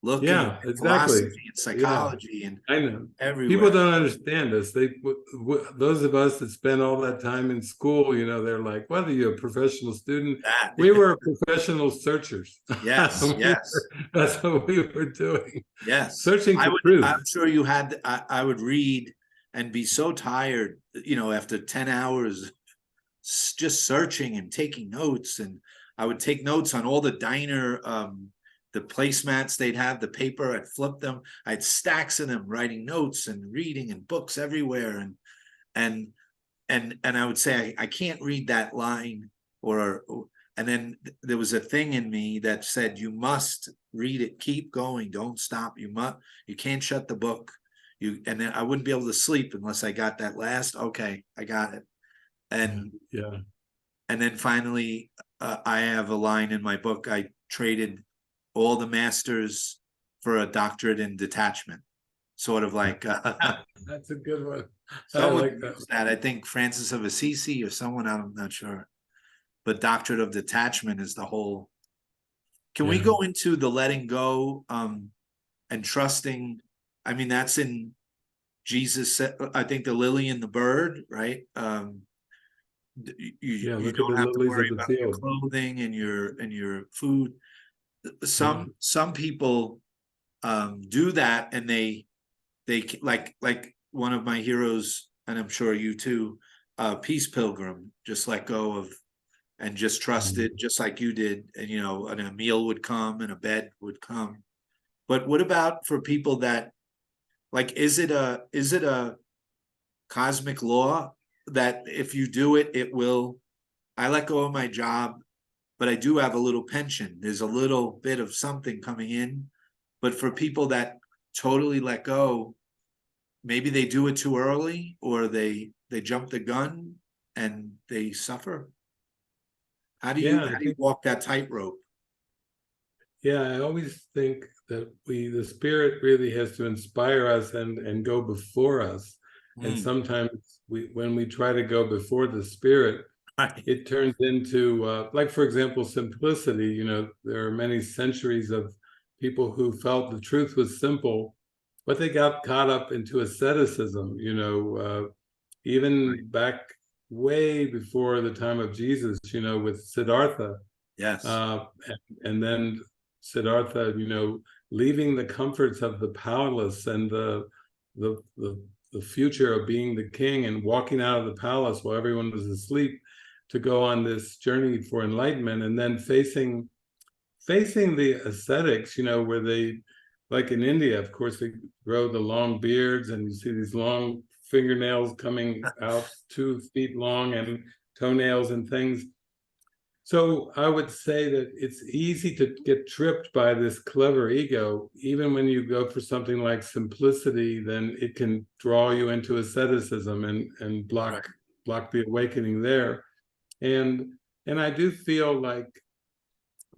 looking at philosophy and psychology and I know. Everywhere. People don't understand us. Those of us that spend all that time in school, they're like, whether you're a professional student, we were professional searchers. Yes, yes. That's what we were doing. Yes. Searching for truth. I'm sure you had, I would read and be so tired, after 10 hours, just searching and taking notes. And I would take notes on all the diner, the placemats they'd have, the paper, I'd flip them. I had stacks of them, writing notes and reading, and books everywhere. And I would say, I can't read that line, and then there was a thing in me that said, you must read it, keep going, don't stop. You can't shut the book. And then I wouldn't be able to sleep unless I got that last, okay, I got it. And and then finally, I have a line in my book, I traded all the masters for a doctorate in detachment, sort of like that's a good one. Someone like that. I think Francis of Assisi or someone, I'm not sure, but doctorate of detachment is the whole. Can we go into the letting go and trusting? I mean, that's in Jesus. I think the lily and the bird, right? You Yeah, you look at the don't have to lilies of worry the about your field. clothing and your food. Yeah. Some people do that, and like one of my heroes, and I'm sure you too, Peace Pilgrim, just let go of and just trusted, just like you did, and and a meal would come and a bed would come. But what about for people that, like, is it a cosmic law that if you do it, it will? I let go of my job, but I do have a little pension. There's a little bit of something coming in. But for people that totally let go, maybe they do it too early, or they jump the gun and they suffer. How do you Yeah, I how do you think, walk that tightrope? yeah, I always think that the spirit really has to inspire us and go before us. And Mm, sometimes when we try to go before the spirit, right. it turns into, like, for example, simplicity. There are many centuries of people who felt the truth was simple, but they got caught up into asceticism, Right. even back way before the time of Jesus, with Siddhartha. Yes. And then Siddhartha, leaving the comforts of the palace and the, the the future of being the king, and walking out of the palace while everyone was asleep to go on this journey for enlightenment, and then facing the ascetics, where they, like in India, of course, they grow the long beards, and you see these long fingernails coming out 2 feet long, and toenails and things. So I would say that it's easy to get tripped by this clever ego. Even when you go for something like simplicity, then it can draw you into asceticism and Right. block the awakening there. And I do feel like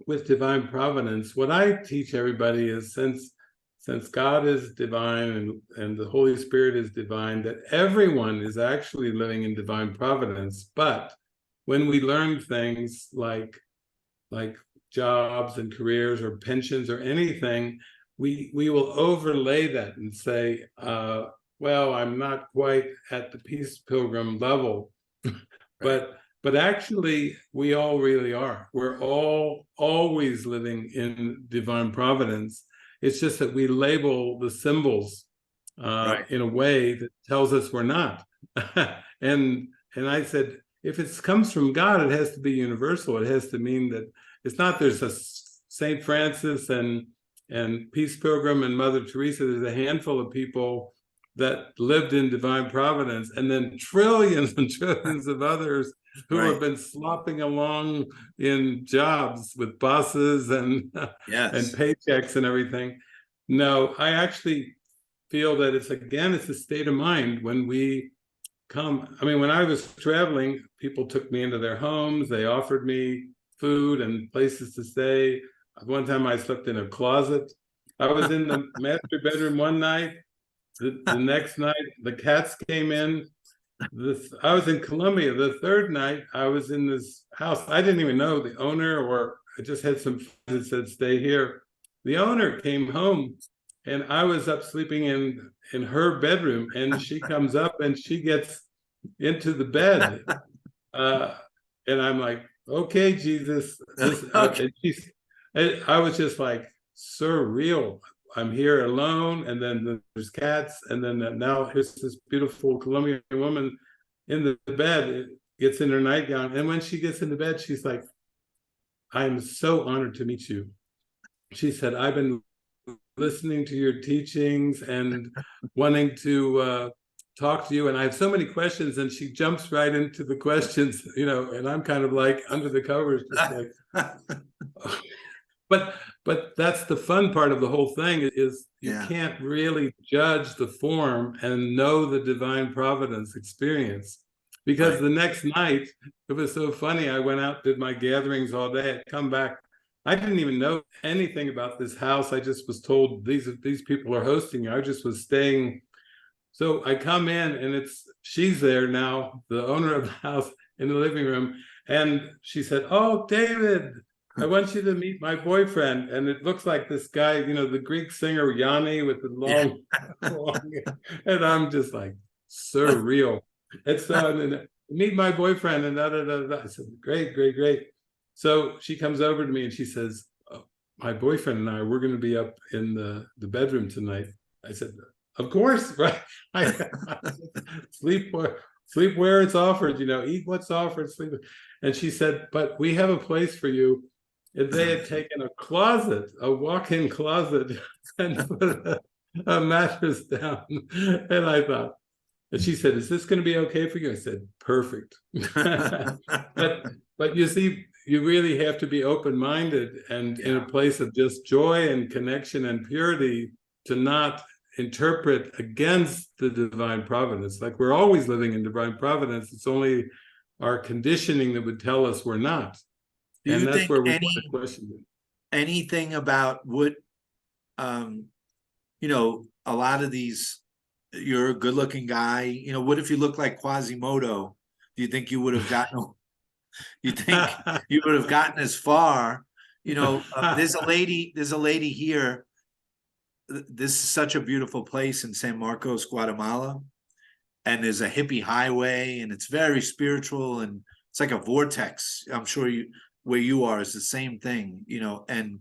with divine providence, what I teach everybody is, since God is divine and the Holy Spirit is divine, that everyone is actually living in divine providence. But when we learn things like jobs and careers or pensions or anything, we will overlay that and say, well, I'm not quite at the peace pilgrim level. Right. But actually, we all really are. We're all always living in divine providence. It's just that we label the symbols Right. in a way that tells us we're not. and I said, if it comes from God, it has to be universal. It has to mean that it's not there's a Saint Francis and Peace Pilgrim and Mother Teresa. There's a handful of people that lived in divine providence, and then trillions and trillions of others who have Right. been slopping along in jobs with bosses and Yes. paychecks and everything. No, I actually feel that it's a state of mind when we come. I mean, when I was traveling, people took me into their homes. They offered me food and places to stay. One time I slept in a closet. I was in the master bedroom one night. The next night, the cats came in. I was in Colombia. The third night, I was in this house. I didn't even know the owner, or I just had some friends that said, stay here. The owner came home, and I was up sleeping in her bedroom, and she comes up and she gets into the bed. And I'm like, okay, Jesus, Okay. I was just like, surreal. I'm here alone, and then there's cats, and then now here's this beautiful Colombian woman in the bed. It gets in her nightgown, and when she gets into bed, she's like, I'm so honored to meet you. She said, I've been listening to your teachings and wanting to talk to you, and I have so many questions. And she jumps right into the questions, and I'm kind of like under the covers, just like, but that's the fun part of the whole thing, is you Yeah. can't really judge the form and know the divine providence experience. Because Right. the next night, it was so funny. I went out, did my gatherings all day. I'd come back. I didn't even know anything about this house. I just was told these people are hosting you. I just was staying. So I come in, and she's there now, the owner of the house, in the living room. And she said, oh, David, I want you to meet my boyfriend. And it looks like this guy, the Greek singer Yanni with the Yeah. long, long, and I'm just like, surreal. And so meet my boyfriend, and da da da da. I said, great, great, great. So she comes over to me and she says, oh, my boyfriend and I, we're going to be up in the bedroom tonight. I said, of course, right? I sleep where it's offered, eat what's offered, sleep. And she said, but we have a place for you. And they had taken a closet, a walk-in closet, and put a mattress down. And I thought, and she said, is this going to be okay for you? I said, perfect. But you see, you really have to be open-minded and in a place of just joy and connection and purity to not interpret against the divine providence. Like, we're always living in divine providence. It's only our conditioning that would tell us we're not. Do And you that's think where we want to question it. anything about what, a lot of these, you're a good looking guy, what if you look like Quasimodo? Do you think you would have gotten, you think you would have gotten as far? There's a lady here. This is such a beautiful place in San Marcos, Guatemala. And there's a hippie highway, and it's very spiritual, and it's like a vortex. I'm sure where you are is the same thing, and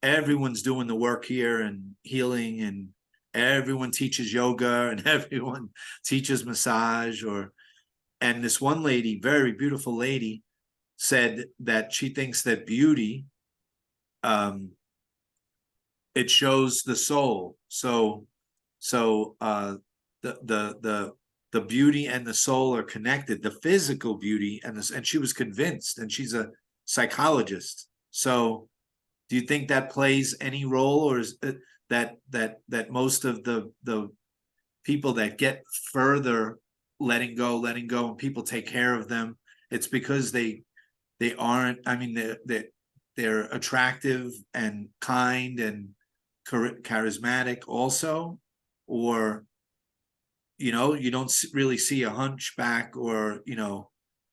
everyone's doing the work here and healing, and everyone teaches yoga, and everyone teaches massage. And this one lady, very beautiful lady, said that she thinks that beauty, it shows the soul. So the beauty and the soul are connected, the physical beauty and she was convinced, and she's a psychologist. So do you think that plays any role, or is it that most of the people that get further letting go, and people take care of them, it's because they aren't, they're attractive and kind and charismatic also? Or you don't really see a hunchback or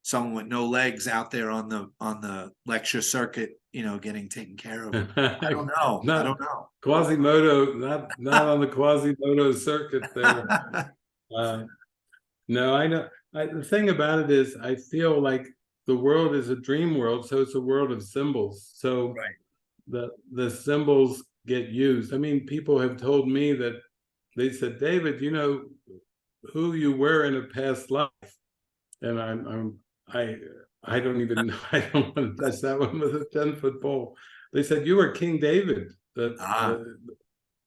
someone with no legs out there on the lecture circuit getting taken care of. I don't know. I don't know. Quasimodo, not on the Quasimodo circuit there. No, I know. The thing about it is, I feel like the world is a dream world, so it's a world of symbols. So the symbols get used. People have told me that they said, David, who you were in a past life, and I don't even know. I don't want to touch that one with a 10-foot pole. They said you were King David.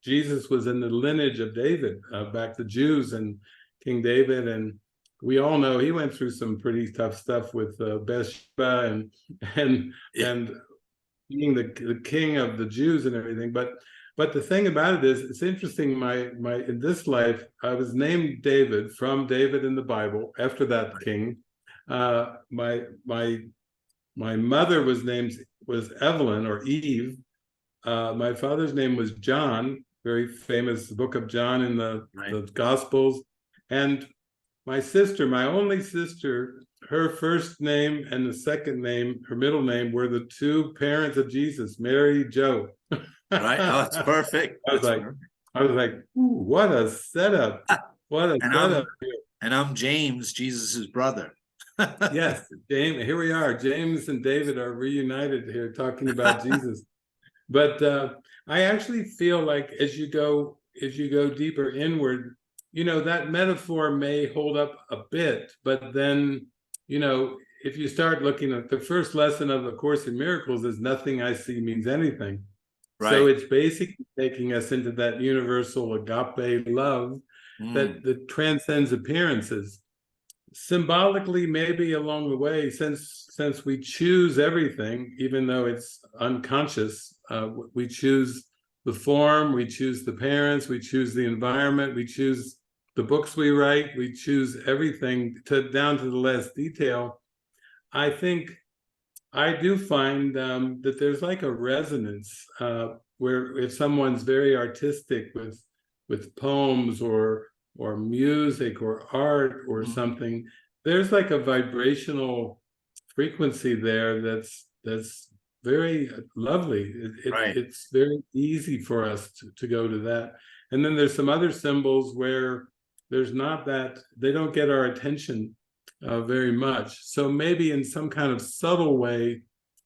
Jesus was in the lineage of David, back to Jews and King David, and we all know he went through some pretty tough stuff with Bathsheba and being the king of the Jews and everything. But the thing about it is, it's interesting. My in this life, I was named David from David in the Bible. After that king, my mother was Evelyn or Eve. My father's name was John, very famous Book of John in the Gospels. And my sister, my only sister, her first name and the second name, her middle name, were the two parents of Jesus, Mary, Joe. Right. Oh, that's perfect. I was like, ooh, what a setup. What a setup. And I'm James, Jesus's brother. Yes, James, here we are. James and David are reunited here talking about Jesus. But I actually feel like as you go deeper inward, that metaphor may hold up a bit, but then, if you start looking at the first lesson of the Course in Miracles is nothing I see means anything. Right. So it's basically taking us into that universal agape love that transcends appearances. Symbolically, maybe along the way, since we choose everything, even though it's unconscious, we choose the form, we choose the parents, we choose the environment, we choose the books we write, we choose everything down to the last detail. I think I do find that there's like a resonance where if someone's very artistic with poems or music or art or something, there's like a vibrational frequency there that's very lovely. It's very easy for us to go to that. And then there's some other symbols where there's not that, they don't get our attention. very much. So maybe in some kind of subtle way,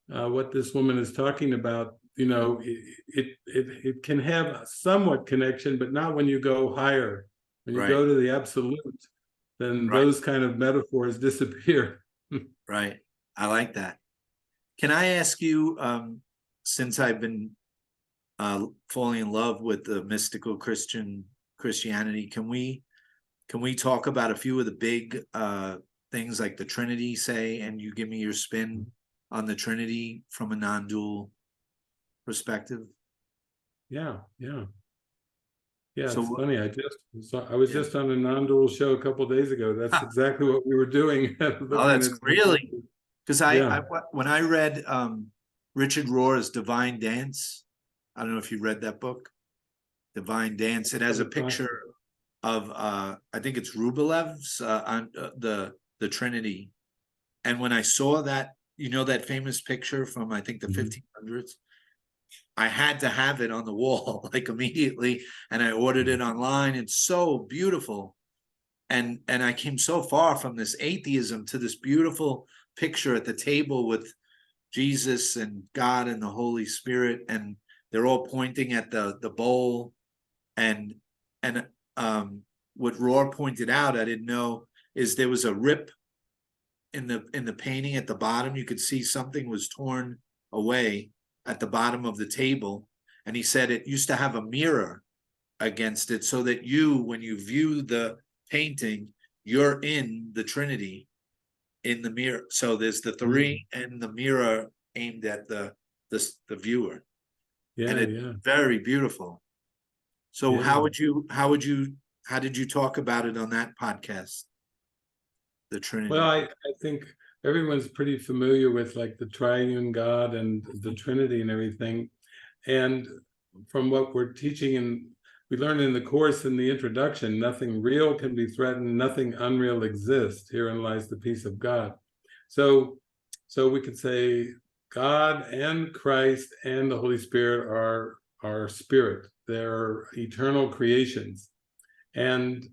what this woman is talking about, it can have somewhat connection, but not when you go higher. When you go to the absolute, then those kind of metaphors disappear. Right. I like that. Can I ask you, since I've been falling in love with the mystical Christianity, can we talk about a few of the big things like the Trinity, say, and you give me your spin on the Trinity from a non-dual perspective? Yeah. So, it's funny. I was just on a non-dual show a couple of days ago. That's exactly what we were doing. Oh, that's really, because when I read Richard Rohr's Divine Dance, I don't know if you read that book, Divine Dance. It has a picture of I think it's Rubilev's on the Trinity, and when I saw that, that famous picture from I think the 1500s, I had to have it on the wall like immediately, and I ordered it online. It's so beautiful, and I came so far from this atheism to this beautiful picture at the table with Jesus and God and the Holy Spirit, and they're all pointing at the bowl, and what Rohr pointed out, I didn't know, is there was a rip in the painting at the bottom. You could see something was torn away at the bottom of the table, and he said it used to have a mirror against it, so that when you view the painting, you're in the Trinity in the mirror. So there's the three and the mirror aimed at the viewer. And it's very beautiful. So how did you talk about it on that podcast, the Trinity? Well, I think everyone's pretty familiar with like the triune God and the Trinity and everything. And from what we're teaching, and we learn in the course in the introduction, nothing real can be threatened, nothing unreal exists. Herein lies the peace of God. So we could say God and Christ and the Holy Spirit are spirit. They're eternal creations. And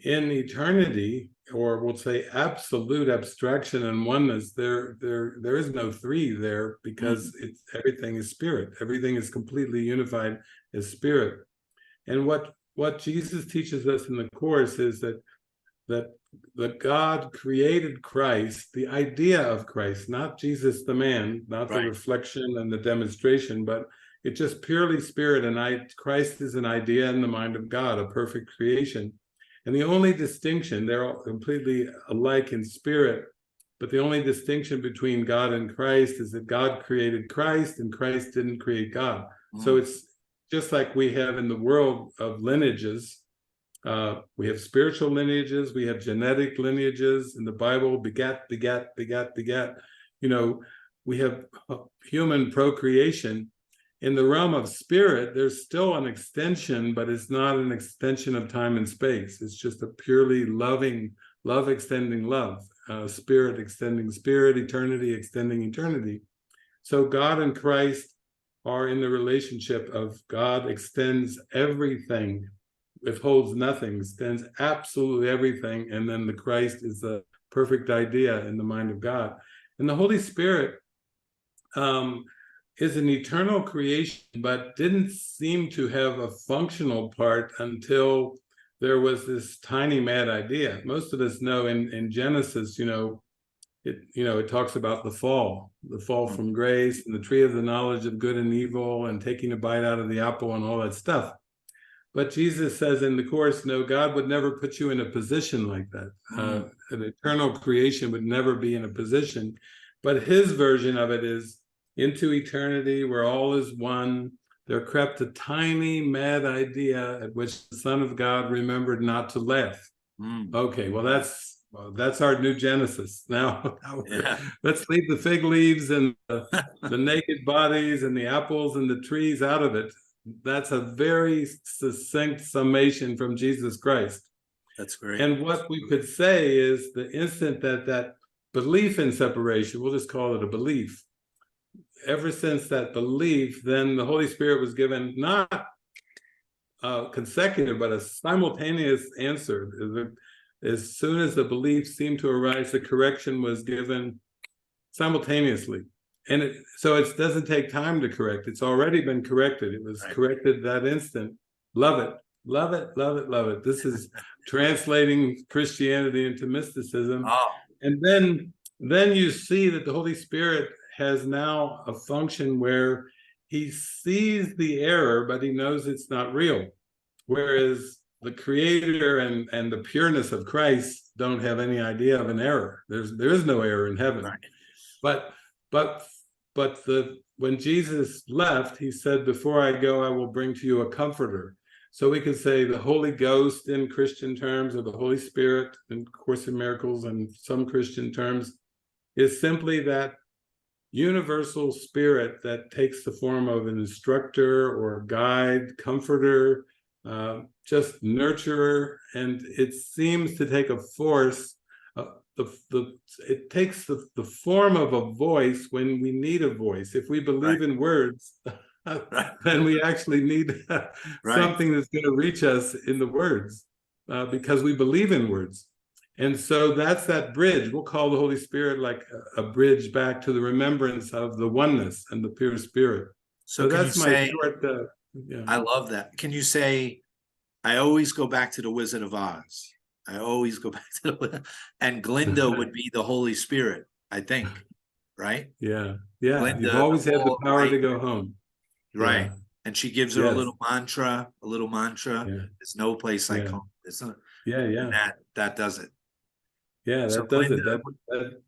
in eternity, or we'll say absolute abstraction and oneness, there is no three there, because everything is spirit. Everything is completely unified as spirit. And what Jesus teaches us in the Course is that God created Christ, the idea of Christ, not Jesus the man, not the reflection and the demonstration, but it's just purely spirit. And Christ is an idea in the mind of God, a perfect creation. And the only distinction, they're all completely alike in spirit, but the only distinction between God and Christ is that God created Christ and Christ didn't create God. So it's just like we have in the world of lineages. We have spiritual lineages, we have genetic lineages in the Bible, begat. We have human procreation. In the realm of spirit, there's still an extension, but it's not an extension of time and space. It's just a purely loving, love extending love, spirit extending spirit, eternity extending eternity. So God and Christ are in the relationship of God extends everything, withholds nothing, extends absolutely everything, and then the Christ is the perfect idea in the mind of God. And the Holy Spirit is an eternal creation, but didn't seem to have a functional part until there was this tiny mad idea. Most of us know in Genesis, it talks about the fall from grace, and the tree of the knowledge of good and evil, and taking a bite out of the apple and all that stuff. But Jesus says in the Course, no, God would never put you in a position like that. An eternal creation would never be in a position. But his version of it is, into eternity where all is one, there crept a tiny mad idea at which the Son of God remembered not to laugh. Okay, well that's our new Genesis. Now let's leave the fig leaves and the naked bodies and the apples and the trees out of it. That's a very succinct summation from Jesus Christ. That's great. And what we could say is the instant that belief in separation, we'll just call it a belief, ever since that belief, then the Holy Spirit was given not consecutive, but a simultaneous answer. as soon as the belief seemed to arise, the correction was given simultaneously. And so it doesn't take time to correct. It's already been corrected. It was corrected that instant. Love it. Love it, love it, love it. This is translating Christianity into mysticism. Oh. And then you see that the Holy Spirit has now a function where he sees the error, but he knows it's not real. Whereas the Creator and the pureness of Christ don't have any idea of an error. There is no error in heaven. Right. But when Jesus left, he said, "Before I go, I will bring to you a comforter." So we could say the Holy Ghost in Christian terms, or the Holy Spirit in Course in Miracles and some Christian terms, is simply that universal spirit that takes the form of an instructor or guide, comforter, just nurturer, and it seems to take a force. It takes the form of a voice when we need a voice. If we believe in words, then we actually need something that's going to reach us in the words, because we believe in words. And so that's that bridge. We'll call the Holy Spirit like a bridge back to the remembrance of the oneness and the pure spirit. So that's my short. I love that. Can you say, I always go back to the Wizard of Oz. I always go back to the, and Glinda would be the Holy Spirit, I think, right? Yeah. Glinda, You've always had the power to go home. Right. Yeah. And she gives her a little mantra. Yeah. There's no place like home. There's no, and that does it. Yeah, that So does Glinda, it.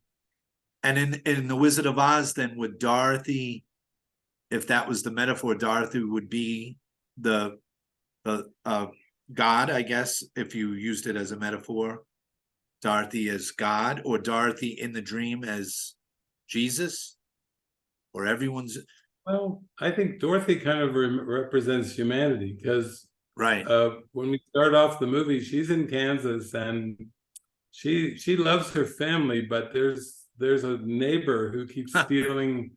And in the Wizard of Oz, then would Dorothy, if that was the metaphor, Dorothy would be the God, I guess, if you used it as a metaphor. Dorothy as God, or Dorothy in the dream as Jesus, or everyone's. Well, I think Dorothy kind of represents humanity, because Right. When we start off the movie, she's in Kansas and she loves her family, but there's a neighbor who keeps stealing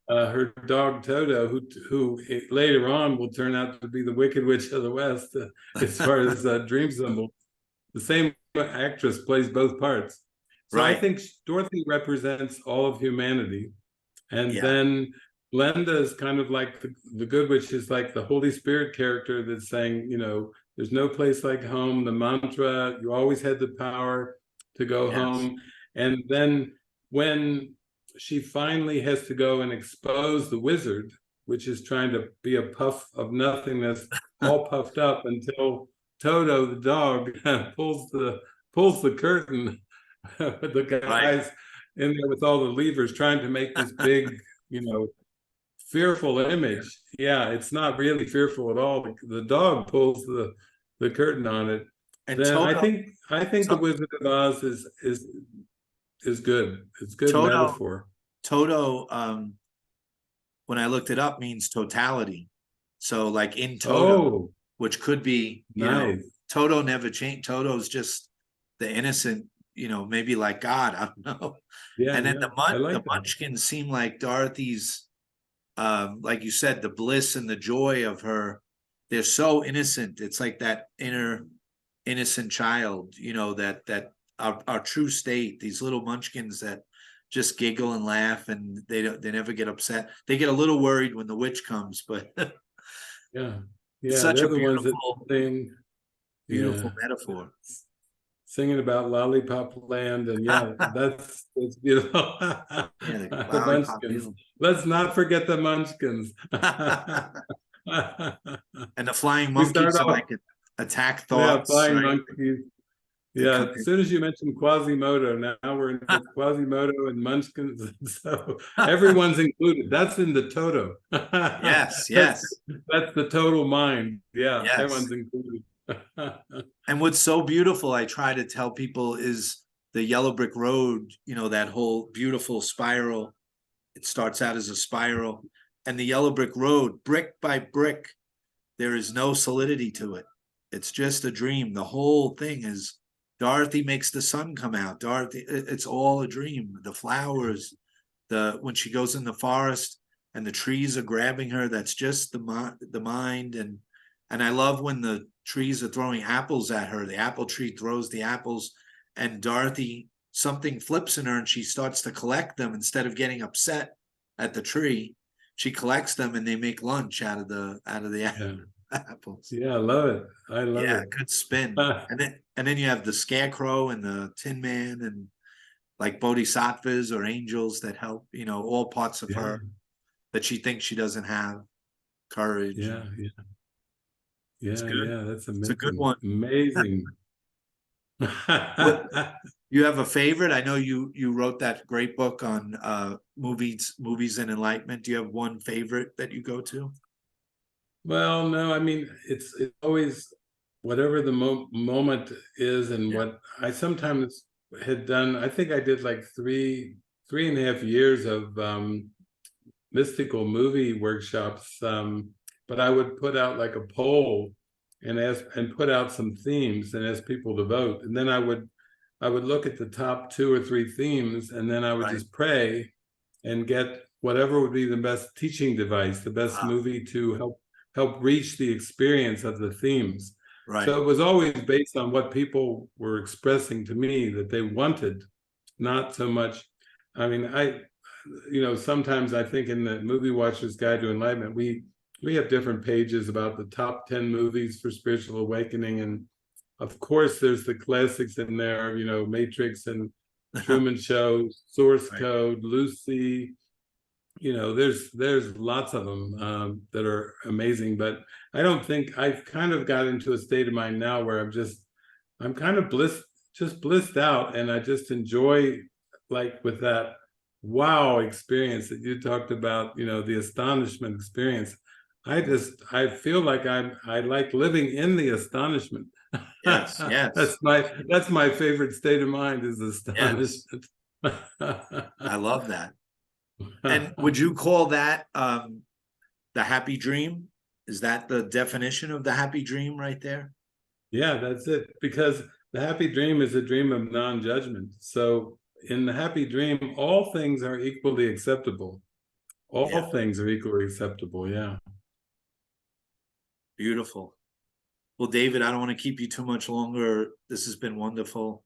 her dog Toto, who later on will turn out to be the Wicked Witch of the West, as far as dream symbol. The same actress plays both parts. So I think Dorothy represents all of humanity. And then Glenda is kind of like the Good Witch, is like the Holy Spirit character that's saying, there's no place like home, the mantra, you always had the power to go home. And then when she finally has to go and expose the wizard, which is trying to be a puff of nothingness, all puffed up, until Toto, the dog, pulls the curtain. The guys in there with all the levers trying to make this big, fearful image. Yeah, it's not really fearful at all. The dog pulls the curtain on it. And then Toto, I think the Wizard of Oz is good. It's good metaphor. Toto, when I looked it up, means totality. So like in Toto, which could be, Toto never changed. Toto's just the innocent, maybe like God, I don't know. And then the Munchkins seem like Dorothy's, like you said, the bliss and the joy of her. They're so innocent. It's like that inner innocent child, that our true state, these little munchkins that just giggle and laugh, and they never get upset. They get a little worried when the witch comes, but such a beautiful thing. Beautiful metaphor. Singing about Lollipop Land, and that's beautiful. The Munchkins. Let's not forget the Munchkins. And the flying monkeys, so I could attack thoughts. Yeah, flying monkeys. Yeah, as soon as you mentioned Quasimodo, now we're into Quasimodo and Munchkins, so everyone's included. That's in the Toto. Yes. That's the total mind. Yeah, everyone's included. And what's so beautiful, I try to tell people, is the yellow brick road, that whole beautiful spiral. It starts out as a spiral, and the yellow brick road, brick by brick, there is no solidity to it. It's just a dream. The whole thing is, Dorothy makes the sun come out. Dorothy, it's all a dream. The flowers, when she goes in the forest and the trees are grabbing her, that's just the mind. And I love when the trees are throwing apples at her. The apple tree throws the apples, and Dorothy, something flips in her and she starts to collect them instead of getting upset at the tree. She collects them and they make lunch out of the Yeah. apples. Yeah, I love it. I love Yeah, it. good spin. And then you have the Scarecrow and the Tin Man and like bodhisattvas or angels that help, all parts of Yeah, her that she thinks she doesn't have. Courage. yeah, yeah, It's yeah, good. yeah. That's It's a good amazing. one. Amazing. What you have a favorite? I know you wrote that great book on movies and enlightenment. Do you have one favorite that you go to? Well, no, I mean, it's always whatever the moment is, and Yeah. what I sometimes had done. I think I did like 3.5 years of mystical movie workshops, but I would put out like a poll and ask and put out some themes and ask people to vote, and then I would look at the top 2 or 3 themes, and then I would Right. just pray and get whatever would be the best teaching device, the best Wow. movie to help reach the experience of the themes. Right. So it was always based on what people were expressing to me that they wanted, not so much. I mean, sometimes I think in the Movie Watcher's Guide to Enlightenment, we have different pages about the top 10 movies for spiritual awakening, and of course there's the classics in there, Matrix and Truman Show, Source Right. Code, Lucy. There's lots of them that are amazing, but I don't think I've kind of got into a state of mind now where I'm kind of blissed out, and I just enjoy, like, with that wow experience that you talked about, the astonishment experience. I feel like I like living in the astonishment. Yes. Yes. That's my favorite state of mind, is Yes. astonishment. I love that. And would you call that the happy dream? Is that the definition of the happy dream right there? Yeah, that's it. Because the happy dream is a dream of non-judgment. So in the happy dream, all things are equally acceptable. Yeah. All things are equally acceptable. Yeah. Beautiful. Well, David, I don't want to keep you too much longer. This has been wonderful.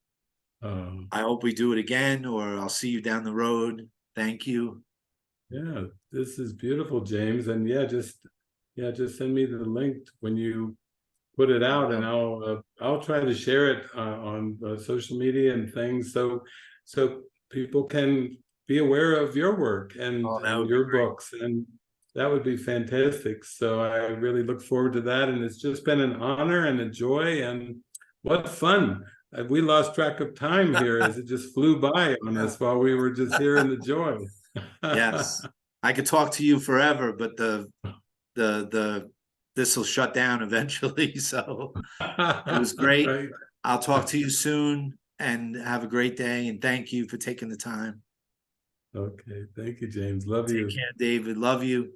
I hope we do it again, or I'll see you down the road. Thank you. Yeah, this is beautiful, James. And just send me the link when you put it out, and I'll try to share it on social media and things, so people can be aware of your work and That would be your great. books, and that would be fantastic. So I really look forward to that, and it's just been an honor and a joy, and what fun. We lost track of time here as it just flew by on us while we were just here in the joy. Yes. I could talk to you forever, but this will shut down eventually. So it was great. Right. I'll talk to you soon, and have a great day. And thank you for taking the time. Okay. Thank you, James. Love Take you. care, David. Love you.